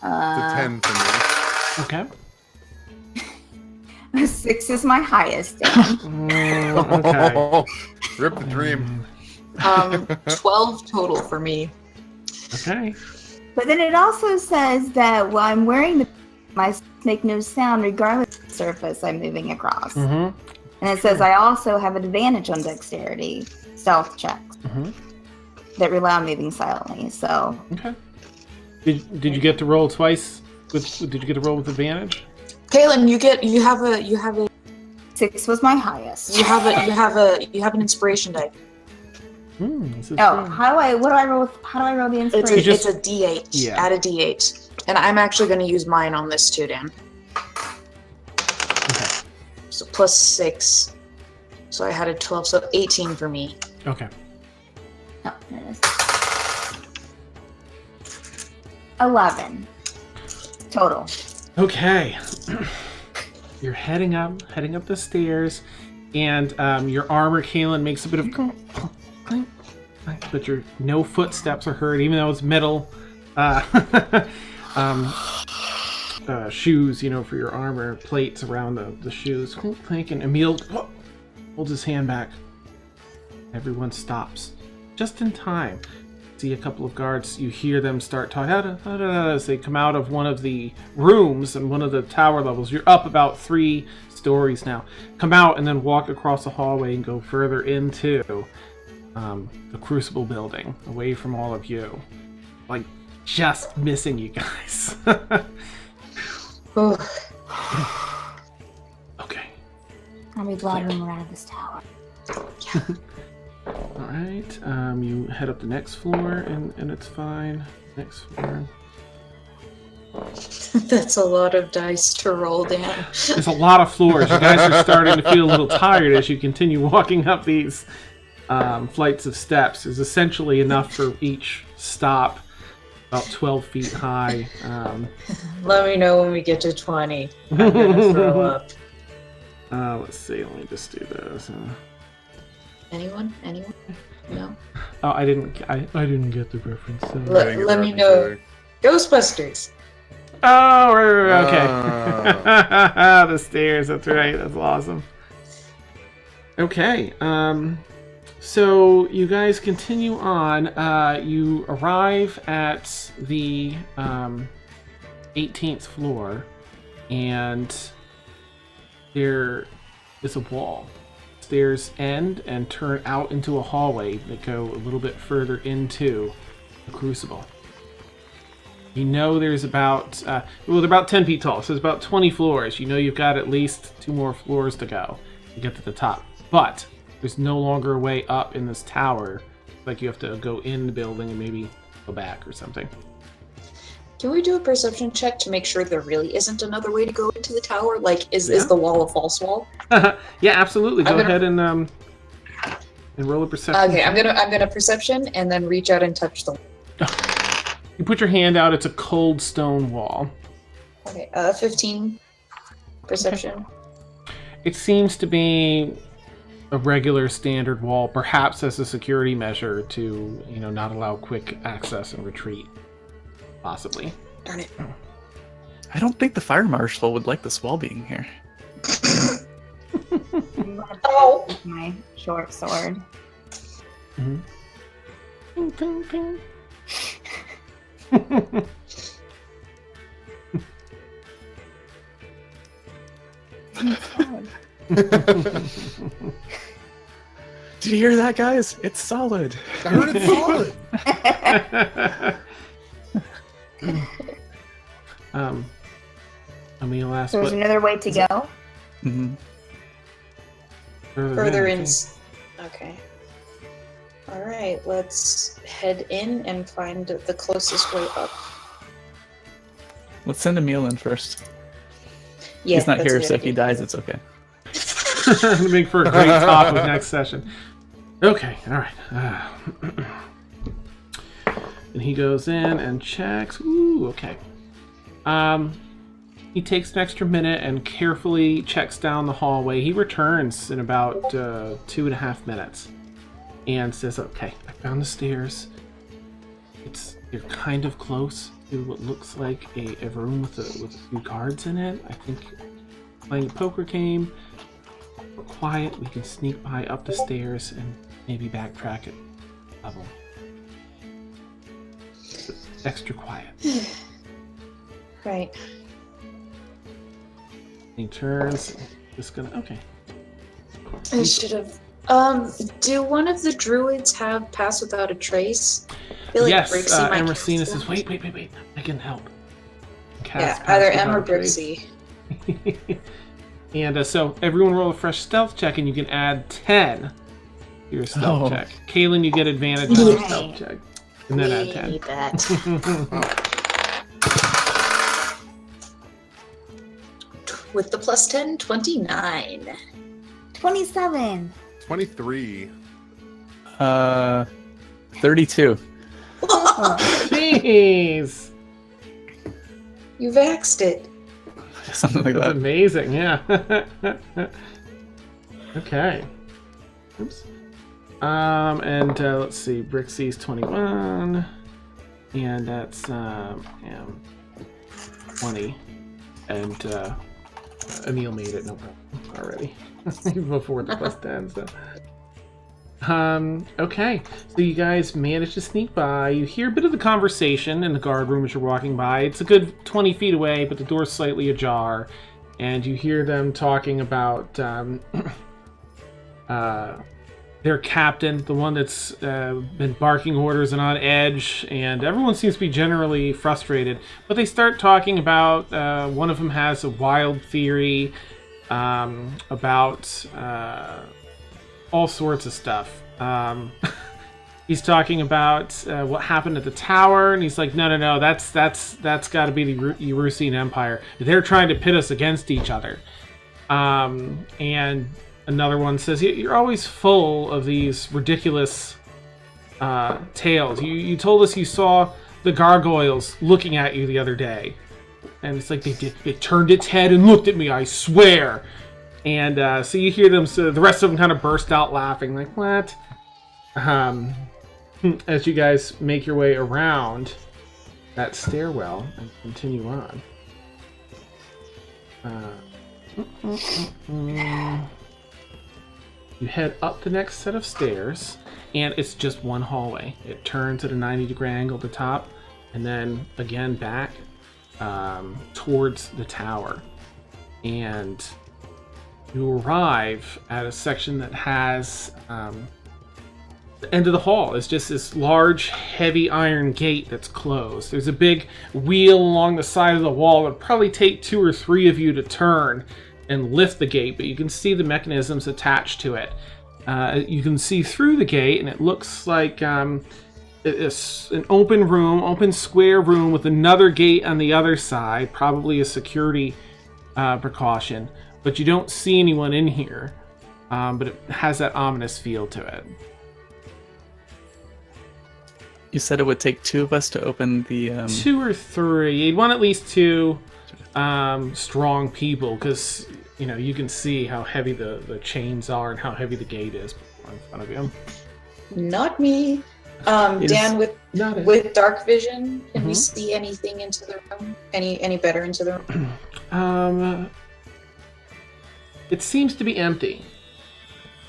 It's a 10 for me. Okay. A 6 is my highest. Okay. Rip the dream. 12 total for me. Okay. But then it also says that while I'm wearing the my make no sound regardless of the surface I'm moving across. Mm-hmm. And it says I also have an advantage on dexterity stealth checks that rely on moving silently. So Okay. Did you get to roll twice? Did you get to roll with advantage? Kaylin, you have a 6 was my highest. you have an inspiration die. This is Oh, true. how do I roll the inspiration? It's a D8. Yeah. Add a D8, and I'm actually going to use mine on this too, Dan. Okay. So plus 6. So I had a 12, so 18 for me. Okay. Oh, there it is. 11 total. Okay. You're heading up the stairs, and your armor, Kaylin, makes a bit of clink, clink, clink, but no footsteps are heard, even though it's metal shoes, for your armor, plates around the shoes. Clink, clink, and Emil holds his hand back. Everyone stops, just in time. See a couple of guards. You hear them start talking as they come out of one of the rooms and one of the tower levels. You're up about 3 stories now. Come out and then walk across the hallway and go further into the Crucible building, away from all of you. Like, just missing you guys. Okay. I'll be glad when we're out of this tower. All right, you head up the next floor, and it's fine. Next floor. That's a lot of dice to roll, Dan. There's a lot of floors. You guys are starting to feel a little tired as you continue walking up these flights of steps. There's essentially enough for each stop, about 12 feet high. Let me know when we get to 20. I'm gonna throw up. Let's see. Let me just do this. Anyone? No. Oh, I didn't get the reference. So. Let me know. Ghostbusters. Oh, right, okay. The stairs. That's right. That's awesome. Okay. So you guys continue on. You arrive at the 18th floor, and there is a wall. Stairs end and turn out into a hallway that go a little bit further into the Crucible. You know there's about, they're about 10 feet tall, so there's about 20 floors. You know you've got at least 2 more floors to go to get to the top. But there's no longer a way up in this tower. Like you have to go in the building and maybe go back or something. Can we do a perception check to make sure there really isn't another way to go into the tower? Like, is the wall a false wall? Yeah, absolutely. Go ahead and roll a perception. Okay, I'm gonna perception and then reach out and touch the wall. You put your hand out. It's a cold stone wall. Okay, 15 perception. Okay. It seems to be a regular standard wall, perhaps as a security measure to, not allow quick access and retreat. Possibly. Darn it. I don't think the fire marshal would like this wall being here. Oh! With my short sword. Mm-hmm. Ping, ping, ping. Did you hear that, guys? It's solid. I heard it's solid. Emil asked, So there's what another way to go? Mm-hmm. Further in. I think. Okay. Alright, let's head in and find the closest way up. Let's send Emil in first. Yeah, He's not that's a here, good so if he idea. dies, it's okay. Gonna make for a great topic next session. Okay, all right. And he goes in and checks. Ooh, okay. He takes an extra minute and carefully checks down the hallway. He returns in about 2.5 minutes and says, "Okay, I found the stairs. They're kind of close to what looks like a room with a few guards in it. I think playing a poker game. We're quiet. We can sneak by up the stairs and maybe backtrack at level. Extra quiet." Right. He turns. Just gonna. Okay. I should have. Do one of the druids have Pass Without a Trace? I feel like Yes. Brixie might Emersina cast says, that. "Wait. I can help." Yeah, Cast either Pass Em or Without a Trace. Brixie. And so everyone roll a fresh stealth check, and you can add 10 to your stealth check. Kaylin, you get advantage on your Yay. stealth check, and then add We 10. need that. With the plus 10, 29. 27. 23. 32. Jeez. You vaxxed it. Something like That's that. amazing, yeah. Okay. Oops. And let's see, Brixie's 21, and that's 20, and Emil made it, no problem, already, before the plus 10, so. Okay, so you guys managed to sneak by. You hear a bit of the conversation in the guard room as you're walking by. It's a good 20 feet away, but the door's slightly ajar, and you hear them talking about their captain, the one that's been barking orders and on edge, and everyone seems to be generally frustrated. But they start talking about, one of them has a wild theory about all sorts of stuff. He's talking about what happened at the tower, and he's like, no, that's got to be the Erusian Empire. They're trying to pit us against each other. And another one says, you're always full of these ridiculous tales. You told us you saw the gargoyles looking at you the other day. And it's like, it turned its head and looked at me, I swear. And so you hear them, so the rest of them kind of burst out laughing, like, what? As you guys make your way around that stairwell and continue on. You head up the next set of stairs, and it's just one hallway. It turns at a 90-degree angle at the top, and then again back towards the tower. And you arrive at a section that has the end of the hall is just this large, heavy iron gate that's closed. There's a big wheel along the side of the wall. It would probably take 2 or 3 of you to turn and lift the gate, but you can see the mechanisms attached to it. You can see through the gate, and it looks like it's an open square room with another gate on the other side, probably a security precaution. But you don't see anyone in here, but it has that ominous feel to it. You said it would take 2 of us to open the... 2 or 3. You'd want at least 2 strong people, because you can see how heavy the chains are and how heavy the gate is in front of you. Not me. Dan, with dark vision, can we Mhm. see anything into the room? Any better into the room? It seems to be empty.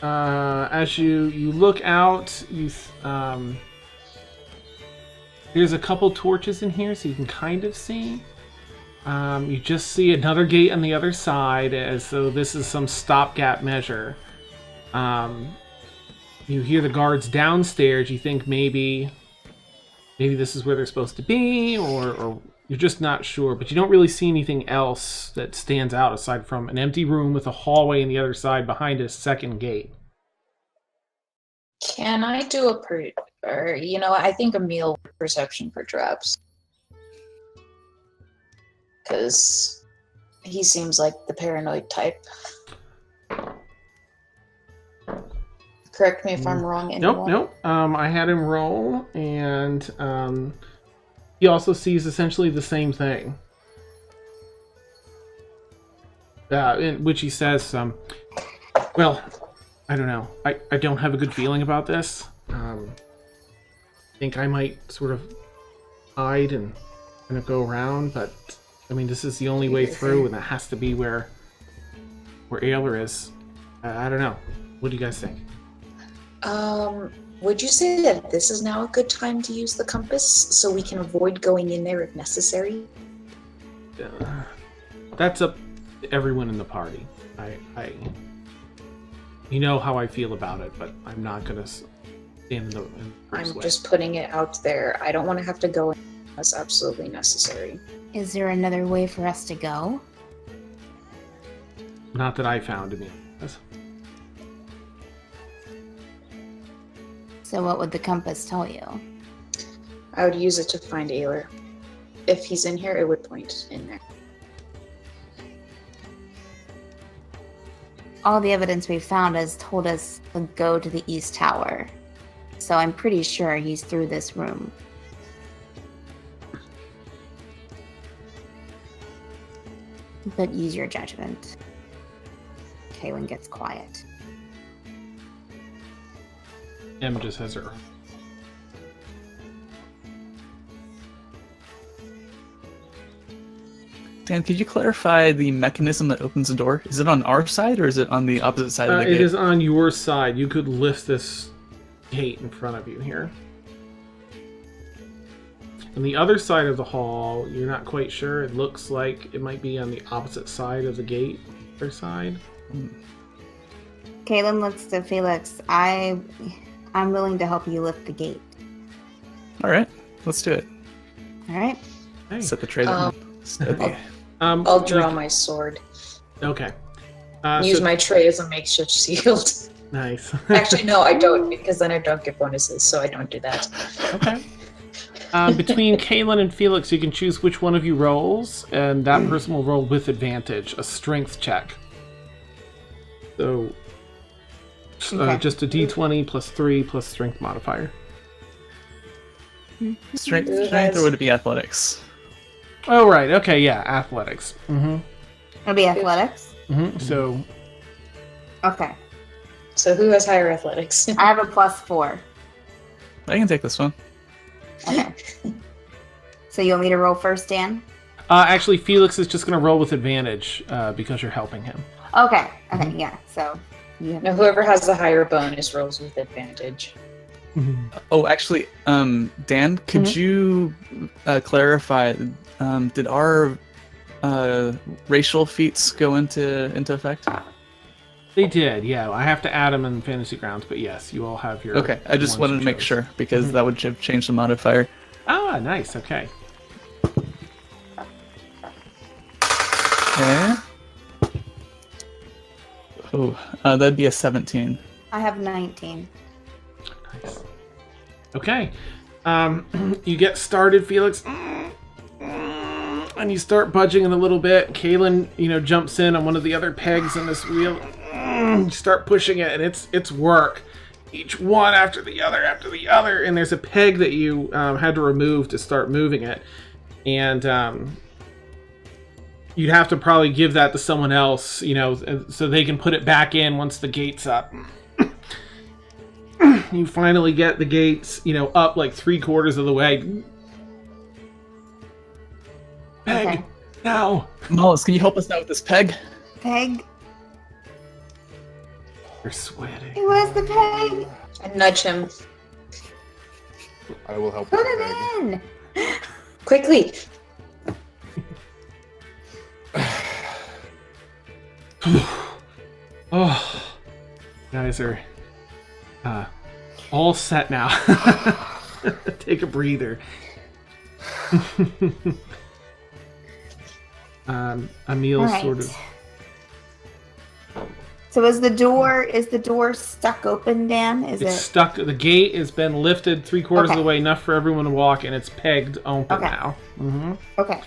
As you look out, there's a couple torches in here, so you can kind of see. You just see another gate on the other side, as though this is some stopgap measure. You hear the guards downstairs. You think maybe this is where they're supposed to be, or you're just not sure. But you don't really see anything else that stands out aside from an empty room with a hallway on the other side behind a second gate. Can I do I think a meal perception for traps. Because he seems like the paranoid type. Correct me if I'm wrong. Nope. I had him roll, and he also sees essentially the same thing. In which he says, well, I don't know. I don't have a good feeling about this. I think I might sort of hide and kind of go around, but I mean, this is the only way through, and that has to be where Ayler is. I don't know. What do you guys think? Would you say that this is now a good time to use the compass so we can avoid going in there if necessary? That's up to everyone in the party. You know how I feel about it, but I'm not gonna stand in the I'm just putting it out there. I don't want to have to go in unless absolutely necessary. Is there another way for us to go? Not that I found to be. So what would the compass tell you? I would use it to find Ayler. If he's in here, it would point in there. All the evidence we've found has told us to go to the East Tower. So I'm pretty sure he's through this room. But use your judgment. Kaylin gets quiet. Em just has her. Dan, could you clarify the mechanism that opens the door? Is it on our side or is it on the opposite side of the gate? It is on your side. You could lift this gate in front of you here. On the other side of the hall, you're not quite sure. It looks like it might be on the opposite side of the gate. Other side. Kaylin looks to Felix. I'm willing to help you lift the gate. All right, let's do it. All right. Hey. Set the tray down. I'll draw my sword. Okay. Use my tray as a makeshift shield. Nice. Actually, no, I don't, because then I don't get bonuses, so I don't do that. Okay. Between Kaylin and Felix, you can choose which one of you rolls, and that person will roll with advantage, a strength check. So, Okay. just a d20 plus 3 plus strength modifier. Strength, or would it be athletics? Oh, right. Okay, yeah, athletics. Mm-hmm. It'll be athletics. Mm-hmm. So, Okay. So who has higher athletics? I have a +4. I can take this one. Okay. So you want me to roll first, Dan? actually, Felix is just going to roll with advantage because you're helping him. Okay. Yeah. So you No, whoever has the higher bonus rolls with advantage. Oh, actually, Dan, could you clarify? Did our racial feats go into effect? They did, yeah. I have to add them in Fantasy Grounds, but yes, you all have your... Okay, I just ones wanted you to make chose. sure, because that would have changed the modifier. Ah, nice, okay. Okay. Oh, that'd be a 17. I have 19. Nice. Okay. You get started, Felix. And you start budging it a little bit. Kaylin, jumps in on one of the other pegs in this wheel. You start pushing it, and it's work. Each one after the other, and there's a peg that you had to remove to start moving it. And you'd have to probably give that to someone else, so they can put it back in once the gate's up. you finally get the gates, up like 3/4 of the way. Peg, Okay. now. Mollis, can you help us out with this peg? Peg. You're sweating. Who was the peg? I nudge him. I will help Put with it the in. Quickly. Oh, you guys are all set now. Take a breather. Emil All right. sort of. So is the door stuck open, Dan? Is It's it? stuck. The gate has been lifted 3/4 of Okay. the way, enough for everyone to walk, and it's pegged open Okay. now. Mm-hmm. Okay.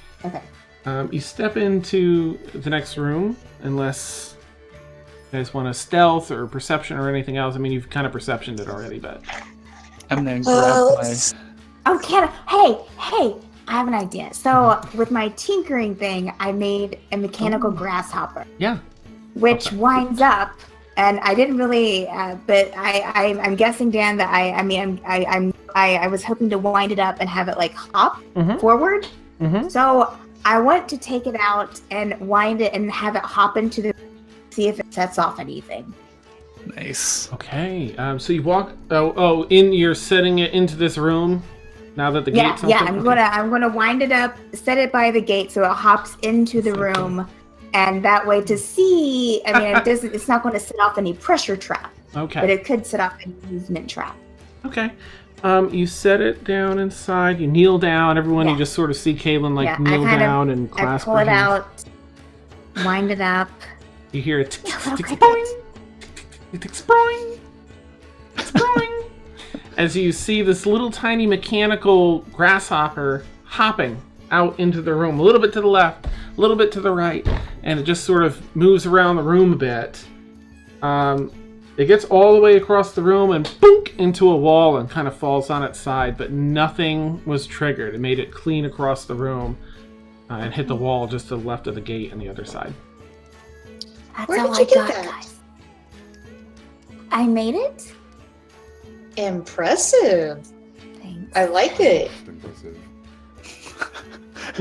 You step into the next room, unless you guys want a stealth or perception or anything else. I mean, you've kind of perceptioned it already, but I'm gonna grab my. Oh, hey! I have an idea. So with my tinkering thing, I made a mechanical grasshopper, yeah. which Okay. winds up. And I didn't really, but I'm guessing, Dan, that I was hoping to wind it up and have it like hop Mhm. forward. Mm-hmm. So I want to take it out and wind it and have it hop into the, see if it sets off anything. Nice. Okay. So you walk. You're setting it into this room. Now that the gate's open? I'm gonna wind it up, set it by the gate so it hops into the room, and that way to see. I mean, it's not going to set off any pressure trap, Okay. but it could set off a movement trap. Okay. You set it down inside. You kneel down. Everyone, Yeah. you just sort of see Caitlin Yeah, I kneel kind of- down and I clasp pull her it hands. out, wind it up. You hear a Yeah, tick, little tick, tick, cricket. tick, tick, spring, spring. As you see this little tiny mechanical grasshopper hopping out into the room, a little bit to the left, a little bit to the right, and it just sort of moves around the room a bit. It gets all the way across the room and boonk into a wall and kind of falls on its side, but nothing was triggered. It made it clean across the room and hit the wall just to the left of the gate on the other side. That's Where all did you I get got, that? guys. I made it. Impressive. Thanks. I like it. Impressive.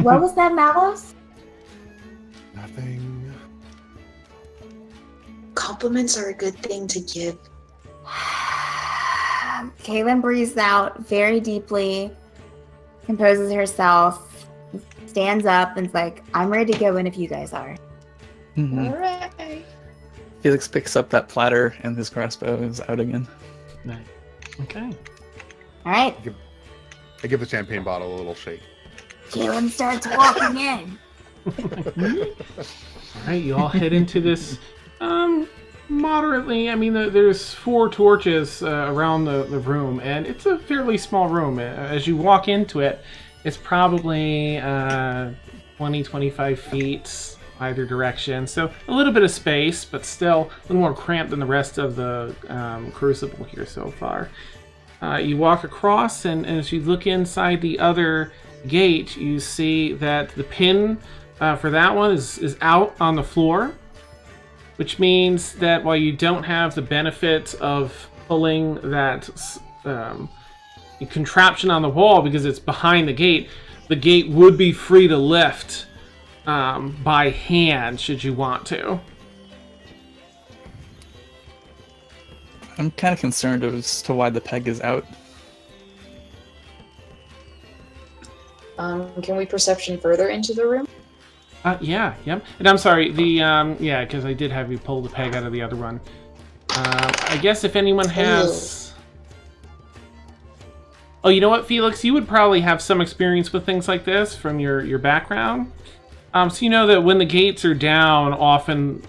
What was that, Mallows? Nothing. Compliments are a good thing to give. Kaylin breathes out very deeply, composes herself, stands up, and's like, I'm ready to go in if you guys are. Mhm. All right. Felix picks up that platter and his crossbow is out again. Nice. Okay. All right. I give the champagne bottle a little shake. Kaylin starts walking in. All right, you all head into this moderately. I mean, there's 4 torches around the room, and it's a fairly small room. As you walk into it, it's probably 20-25 feet either direction. So a little bit of space, but still a little more cramped than the rest of the Crucible here so far. You walk across, and as you look inside the other gate, you see that the pin for that one is out on the floor, which means that while you don't have the benefit of pulling that contraption on the wall because it's behind the gate would be free to lift by hand should you want to. I'm kind of concerned as to why the peg is out. Can we perception further into the room? Yeah. And I'm sorry, because I did have you pull the peg out of the other one. I guess if anyone has... Oh, you know what, Felix? You would probably have some experience with things like this from your background. So you know that when the gates are down, often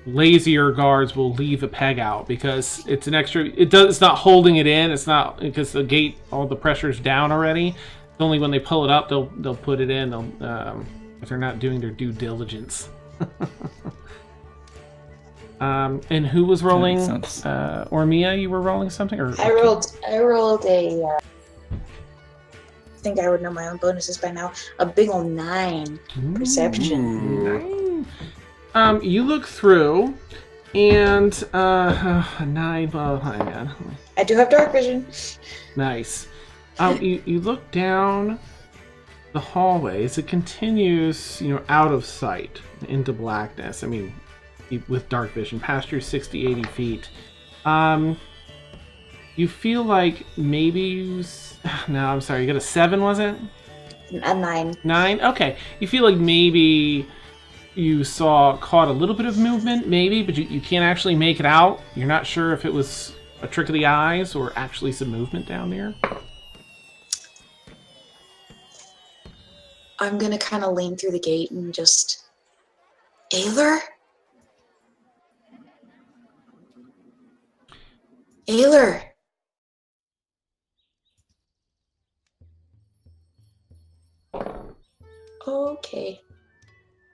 lazier guards will leave a peg out because it's an extra... It's not holding it in. It's not because the gate, all the pressure's down already. It's only when they pull it up, they'll put it in. If they're not doing their due diligence. And who was rolling? Or Mia, you were rolling something? Or I rolled a. I think I would know my own bonuses by now. A big ol' 9 perception. You look through, And 9. Well, hang on. I do have dark vision. Nice. You look down the hallway as it continues, out of sight into blackness. I mean, with dark vision, past your 60, 80 feet. You feel like maybe no, I'm sorry. You got a 7, was it? A 9. 9? Okay. You feel like maybe you caught a little bit of movement, maybe, but you can't actually make it out. You're not sure if it was a trick of the eyes or actually some movement down there. I'm gonna kind of lean through the gate and just... Ayler? Ayler! Okay.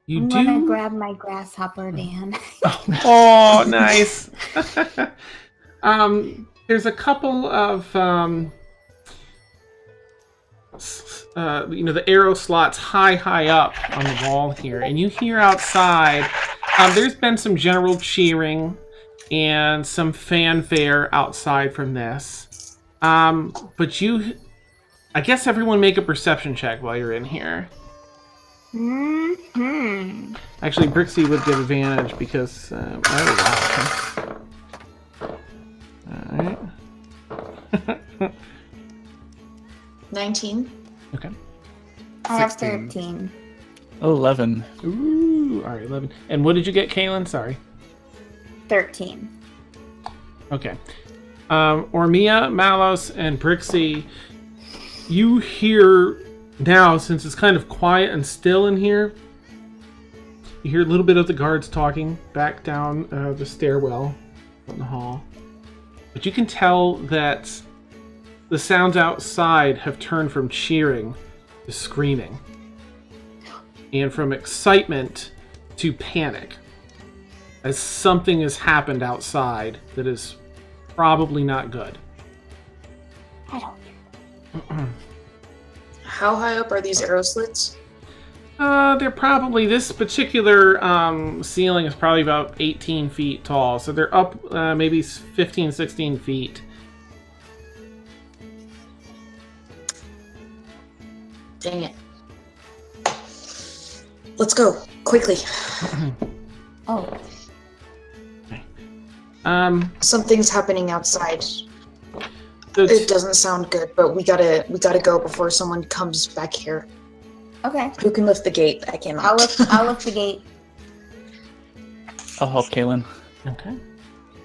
I'm gonna grab my grasshopper, Dan. Oh, nice. There's a couple of the arrow slots high up on the wall here, and you hear outside. There's been some general cheering and some fanfare outside from this. But I guess everyone make a perception check while you're in here. Mm-hmm. Actually, Brixie would give advantage because... oh, wow. Alright. 19. Okay. I have 16. 13. 11. Ooh, alright, 11. And what did you get, Kaylin? Sorry. 13. Okay. Ormia, Malos, and Brixie, you hear now, since it's kind of quiet and still in here, you hear a little bit of the guards talking back down the stairwell in the hall. But you can tell that the sounds outside have turned from cheering to screaming. And from excitement to panic. As something has happened outside that is probably not good. I don't. How high up are these arrow slits? They're probably, this particular ceiling is probably about 18 feet tall. So they're up maybe 15, 16 feet. Dang it. Let's go, quickly. Oh. Something's happening outside. It doesn't sound good, but we gotta go before someone comes back here. Okay. Who can lift the gate? I cannot. I'll lift the gate. I'll help Kaylin. Okay.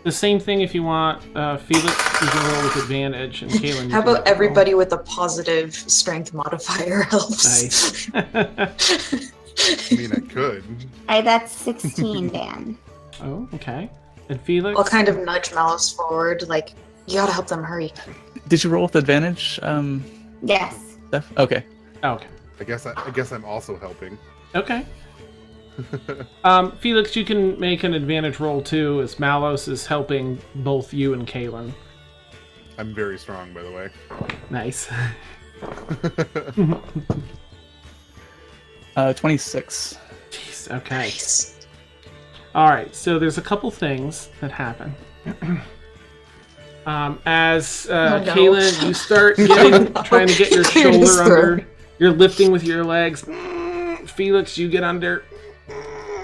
The same thing if you want. Felix, you can roll with advantage, and Kaylin. How about everybody with a positive strength modifier helps? Nice. I mean, I could. That's 16, Dan. Oh, okay. And Felix? I'll kind of nudge Malice forward, like, you gotta help them hurry. Did you roll with advantage? Yes. Steph? Okay. Oh, okay. I guess I'm also helping. Okay. Felix, you can make an advantage roll too, as Malos is helping both you and Kaylin. I'm very strong, by the way. Nice. 26. Jeez, okay. Nice. Alright, so there's a couple things that happen. As no. Kaylin, you start trying to get your shoulder under. You're lifting with your legs. Felix, you get under.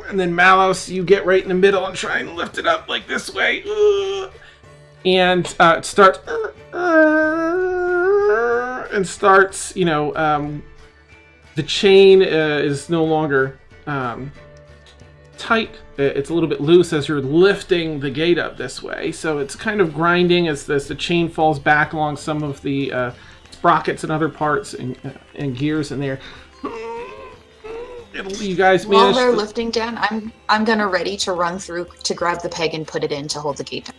And then Malos, you get right in the middle and try and lift it up like this way. And it starts... and starts, the chain is no longer tight. It's a little bit loose as you're lifting the gate up this way. So it's kind of grinding as the chain falls back along some of the sprockets and other parts and gears in there. You guys While they're lifting down, I'm gonna ready to run through to grab the peg and put it in to hold the gate down.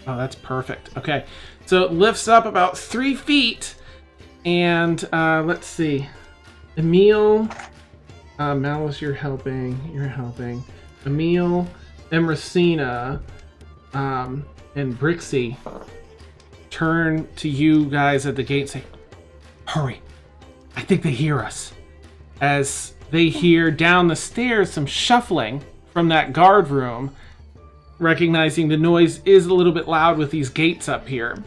Oh, that's perfect. Okay, so it lifts up about 3 feet, and let's see. Emil, Malice, you're helping. Emil, Emercina, and Brixie turn to you guys at the gate and say, "Hurry! I think they hear us." As they hear down the stairs some shuffling from that guard room, recognizing the noise is a little bit loud with these gates up here.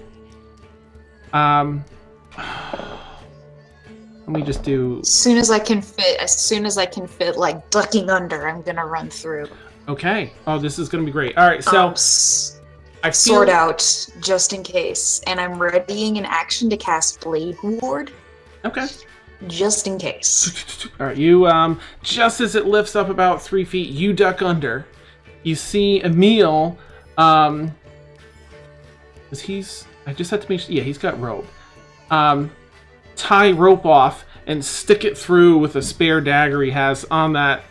Let me just do... As soon as I can fit, like ducking under, I'm gonna run through. Okay. Oh, this is gonna be great. All right, so... I feel... Sword out, just in case. And I'm readying an action to cast Blade Ward. Okay. Just in case. All right, you, just as it lifts up about 3 feet, you duck under. You see Emil, I just have to make sure, yeah, he's got rope. Tie rope off and stick it through with a spare dagger he has on that,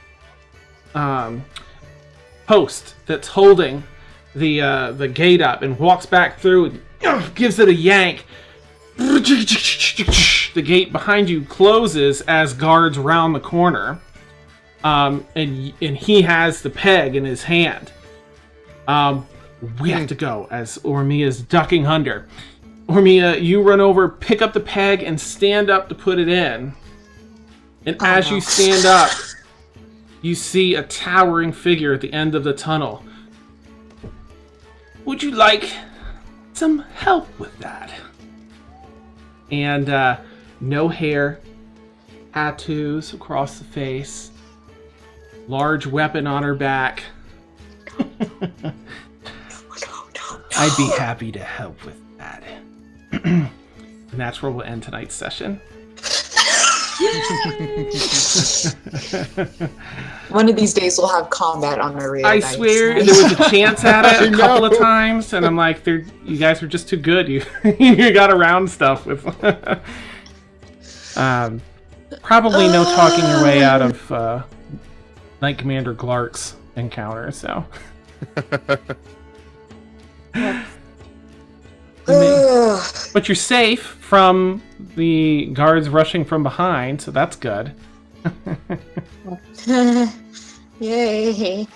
post that's holding the gate up, and walks back through and gives it a yank. The gate behind you closes as guards round the corner, and he has the peg in his hand. We have to go as Ormia's ducking under. Ormia, you run over, pick up the peg, and stand up to put it in. And as you stand up, you see a towering figure at the end of the tunnel. Would you like some help with that? And no hair, tattoos across the face, large weapon on her back. I'd be happy to help with that. And that's where we'll end tonight's session. One of these days we'll have combat on our radio. I swear there was a chance at it a couple of times, and I'm like, you guys are just too good. You got around stuff with. Probably no talking your way out of Knight Commander Glark's encounter. So. But you're safe from the guards rushing from behind, so that's good. Yay.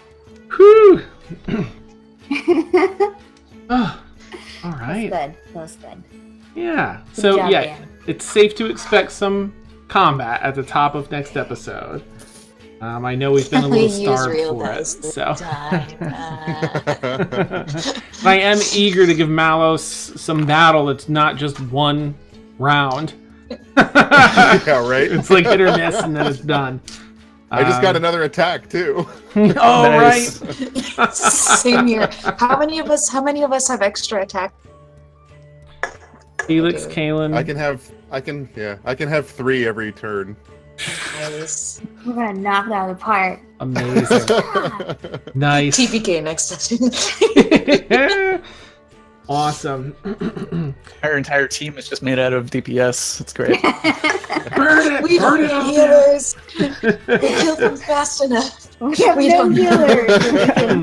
Whew. Oh, all right. That was good. Yeah. Good So job, yeah, Dan. it's safe to expect some combat at the top of next episode. I know we've been a little starved for it, so. I am eager to give Malos some battle that's not just one round. Yeah, right? It's like hit or miss, and then it's done. I just got another attack, too. Oh, Nice. right. Same here. How many of us have extra attack? Felix, Kalen. I can have 3 every turn. Nice. We're gonna knock it out of the park. Amazing. Nice. TPK next session. Awesome. Our entire team is just made out of DPS. It's great. Burn it! We Burn don't it out need there! healers. We kill them fast enough. We have We no don't- healers. We can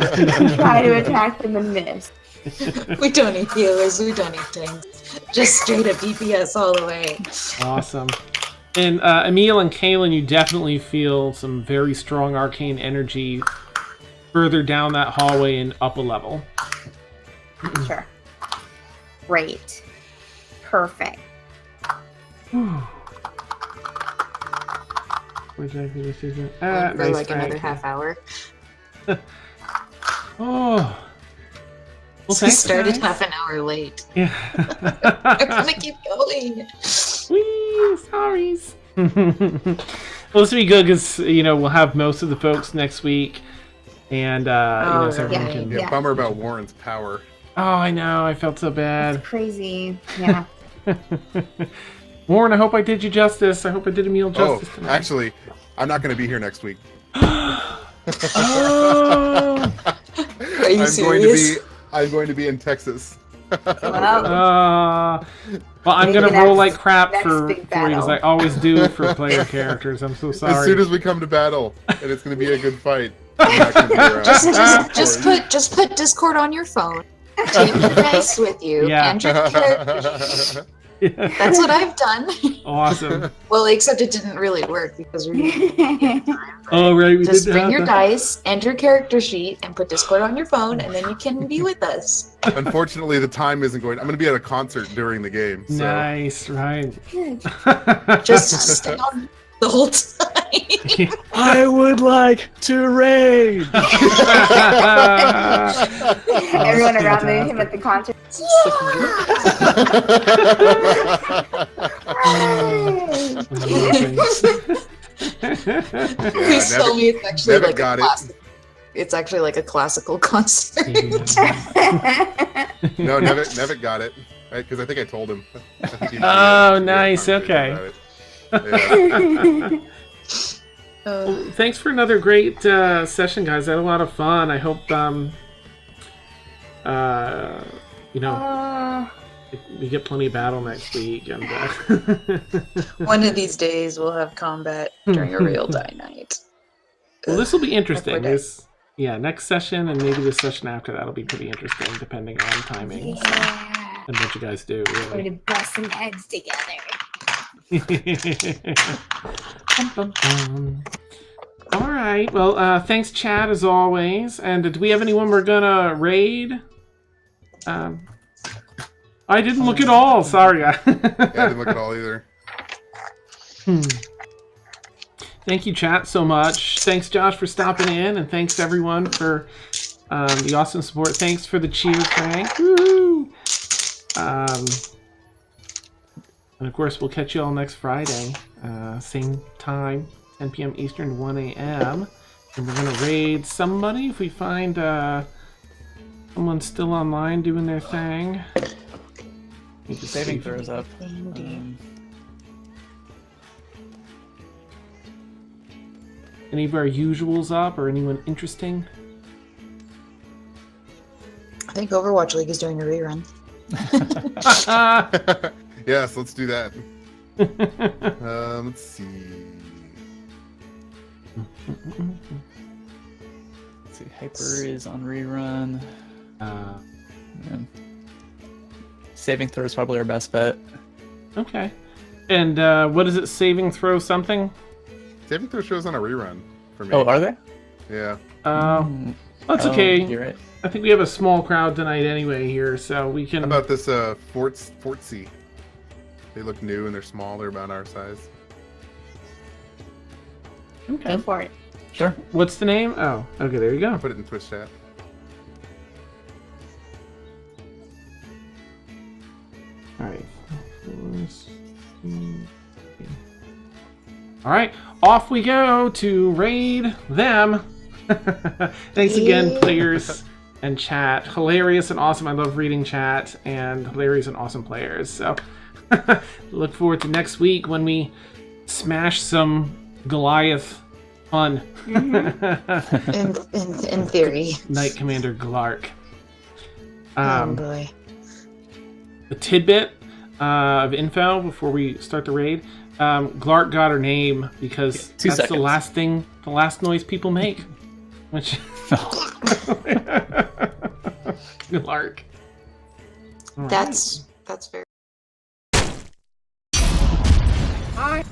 try to attack them and miss. We don't need healers. We don't need tanks. Just straight up DPS all the way. Awesome. And Emil and Kalen, you definitely feel some very strong arcane energy further down that hallway and up a level. Sure. Great. Perfect. For Nice like another Frank. half hour. Oh. Well, We thanks, started guys. half an hour late. Yeah. I'm gonna keep going. Whee, sorries. Well, this will be good because, we'll have most of the folks next week. And, so everyone yeah. can... Yeah, bummer about Warren's power. Oh, I know. I felt so bad. That's crazy. Yeah. Warren, I hope I did you justice. I hope I did Emil justice Oh, tonight. actually, I'm not going to be here next week. Oh! Are you serious? I'm going to be in Texas. Well, Well, I'm Maybe going to roll like next crap big for you, as battle. I always do for player characters. I'm so sorry. As soon as we come to battle, and it's going to be a good fight. I'm not gonna be around. Just put Discord on your phone. Take your dice with you. Yeah. And your character. That's what I've done. Awesome. Well, except it didn't really work because we Oh, right. We just did bring have your that. dice and your character sheet and put Discord on your phone, and then you can be with us. Unfortunately, the time isn't going. I'm going to be at a concert during the game. So. Nice, right. Just stay on the whole time. tonight. I would like to raid. Everyone around him at the concert. Please tell me it's actually Never like got a it. classic. It's actually like a classical concert. No, never got it. Because I think I told him. I think he- Oh, we had a nice, conversation okay. about it. Yeah. Well, thanks for another great session, guys. I had a lot of fun. I hope, we get plenty of battle next week. And One of these days we'll have combat during a real die night. well, this will be interesting. Before This, next session and maybe the session after that will be pretty interesting, depending on timing and what you guys do. We're Really. gonna bust some heads together. Bum, bum, bum. All right. Well, thanks, Chad, as always. And do we have anyone we're gonna raid? I didn't look at all. Sorry. Yeah, I didn't look at all either. Thank you, chat, so much. Thanks, Josh, for stopping in, and thanks everyone for the awesome support. Thanks for the cheer, Frank. Woohoo! And of course, we'll catch you all next Friday, same time, 10 p.m. Eastern, 1 a.m. And we're gonna raid somebody if we find someone still online doing their thing. Saving throws up. Any of our usuals up, or anyone interesting? I think Overwatch League is doing a rerun. Yes, let's do that. Let's see. Let's see, Hyper is on rerun. And saving throw is probably our best bet. Okay. And what is it? Saving throw something? Saving throw shows on a rerun for me. Oh, are they? Yeah. That's okay. You're right. I think we have a small crowd tonight anyway here, so we can. How about this Fort C? They look new and they're small. They're about our size. Okay. Go for it. Sure. What's the name? Oh, okay. There you I'll go. put it in Twitch chat. All right. All right. Off we go to raid them. Thanks again, players and chat. Hilarious and awesome. I love reading chat, and hilarious and awesome players. So look forward to next week when we smash some Goliath fun. In theory. Knight Commander Glark. Oh boy. A tidbit of info before we start the raid. Glark got her name because Two that's seconds. the last noise people make. Which Glark. All right. That's fair. Hi.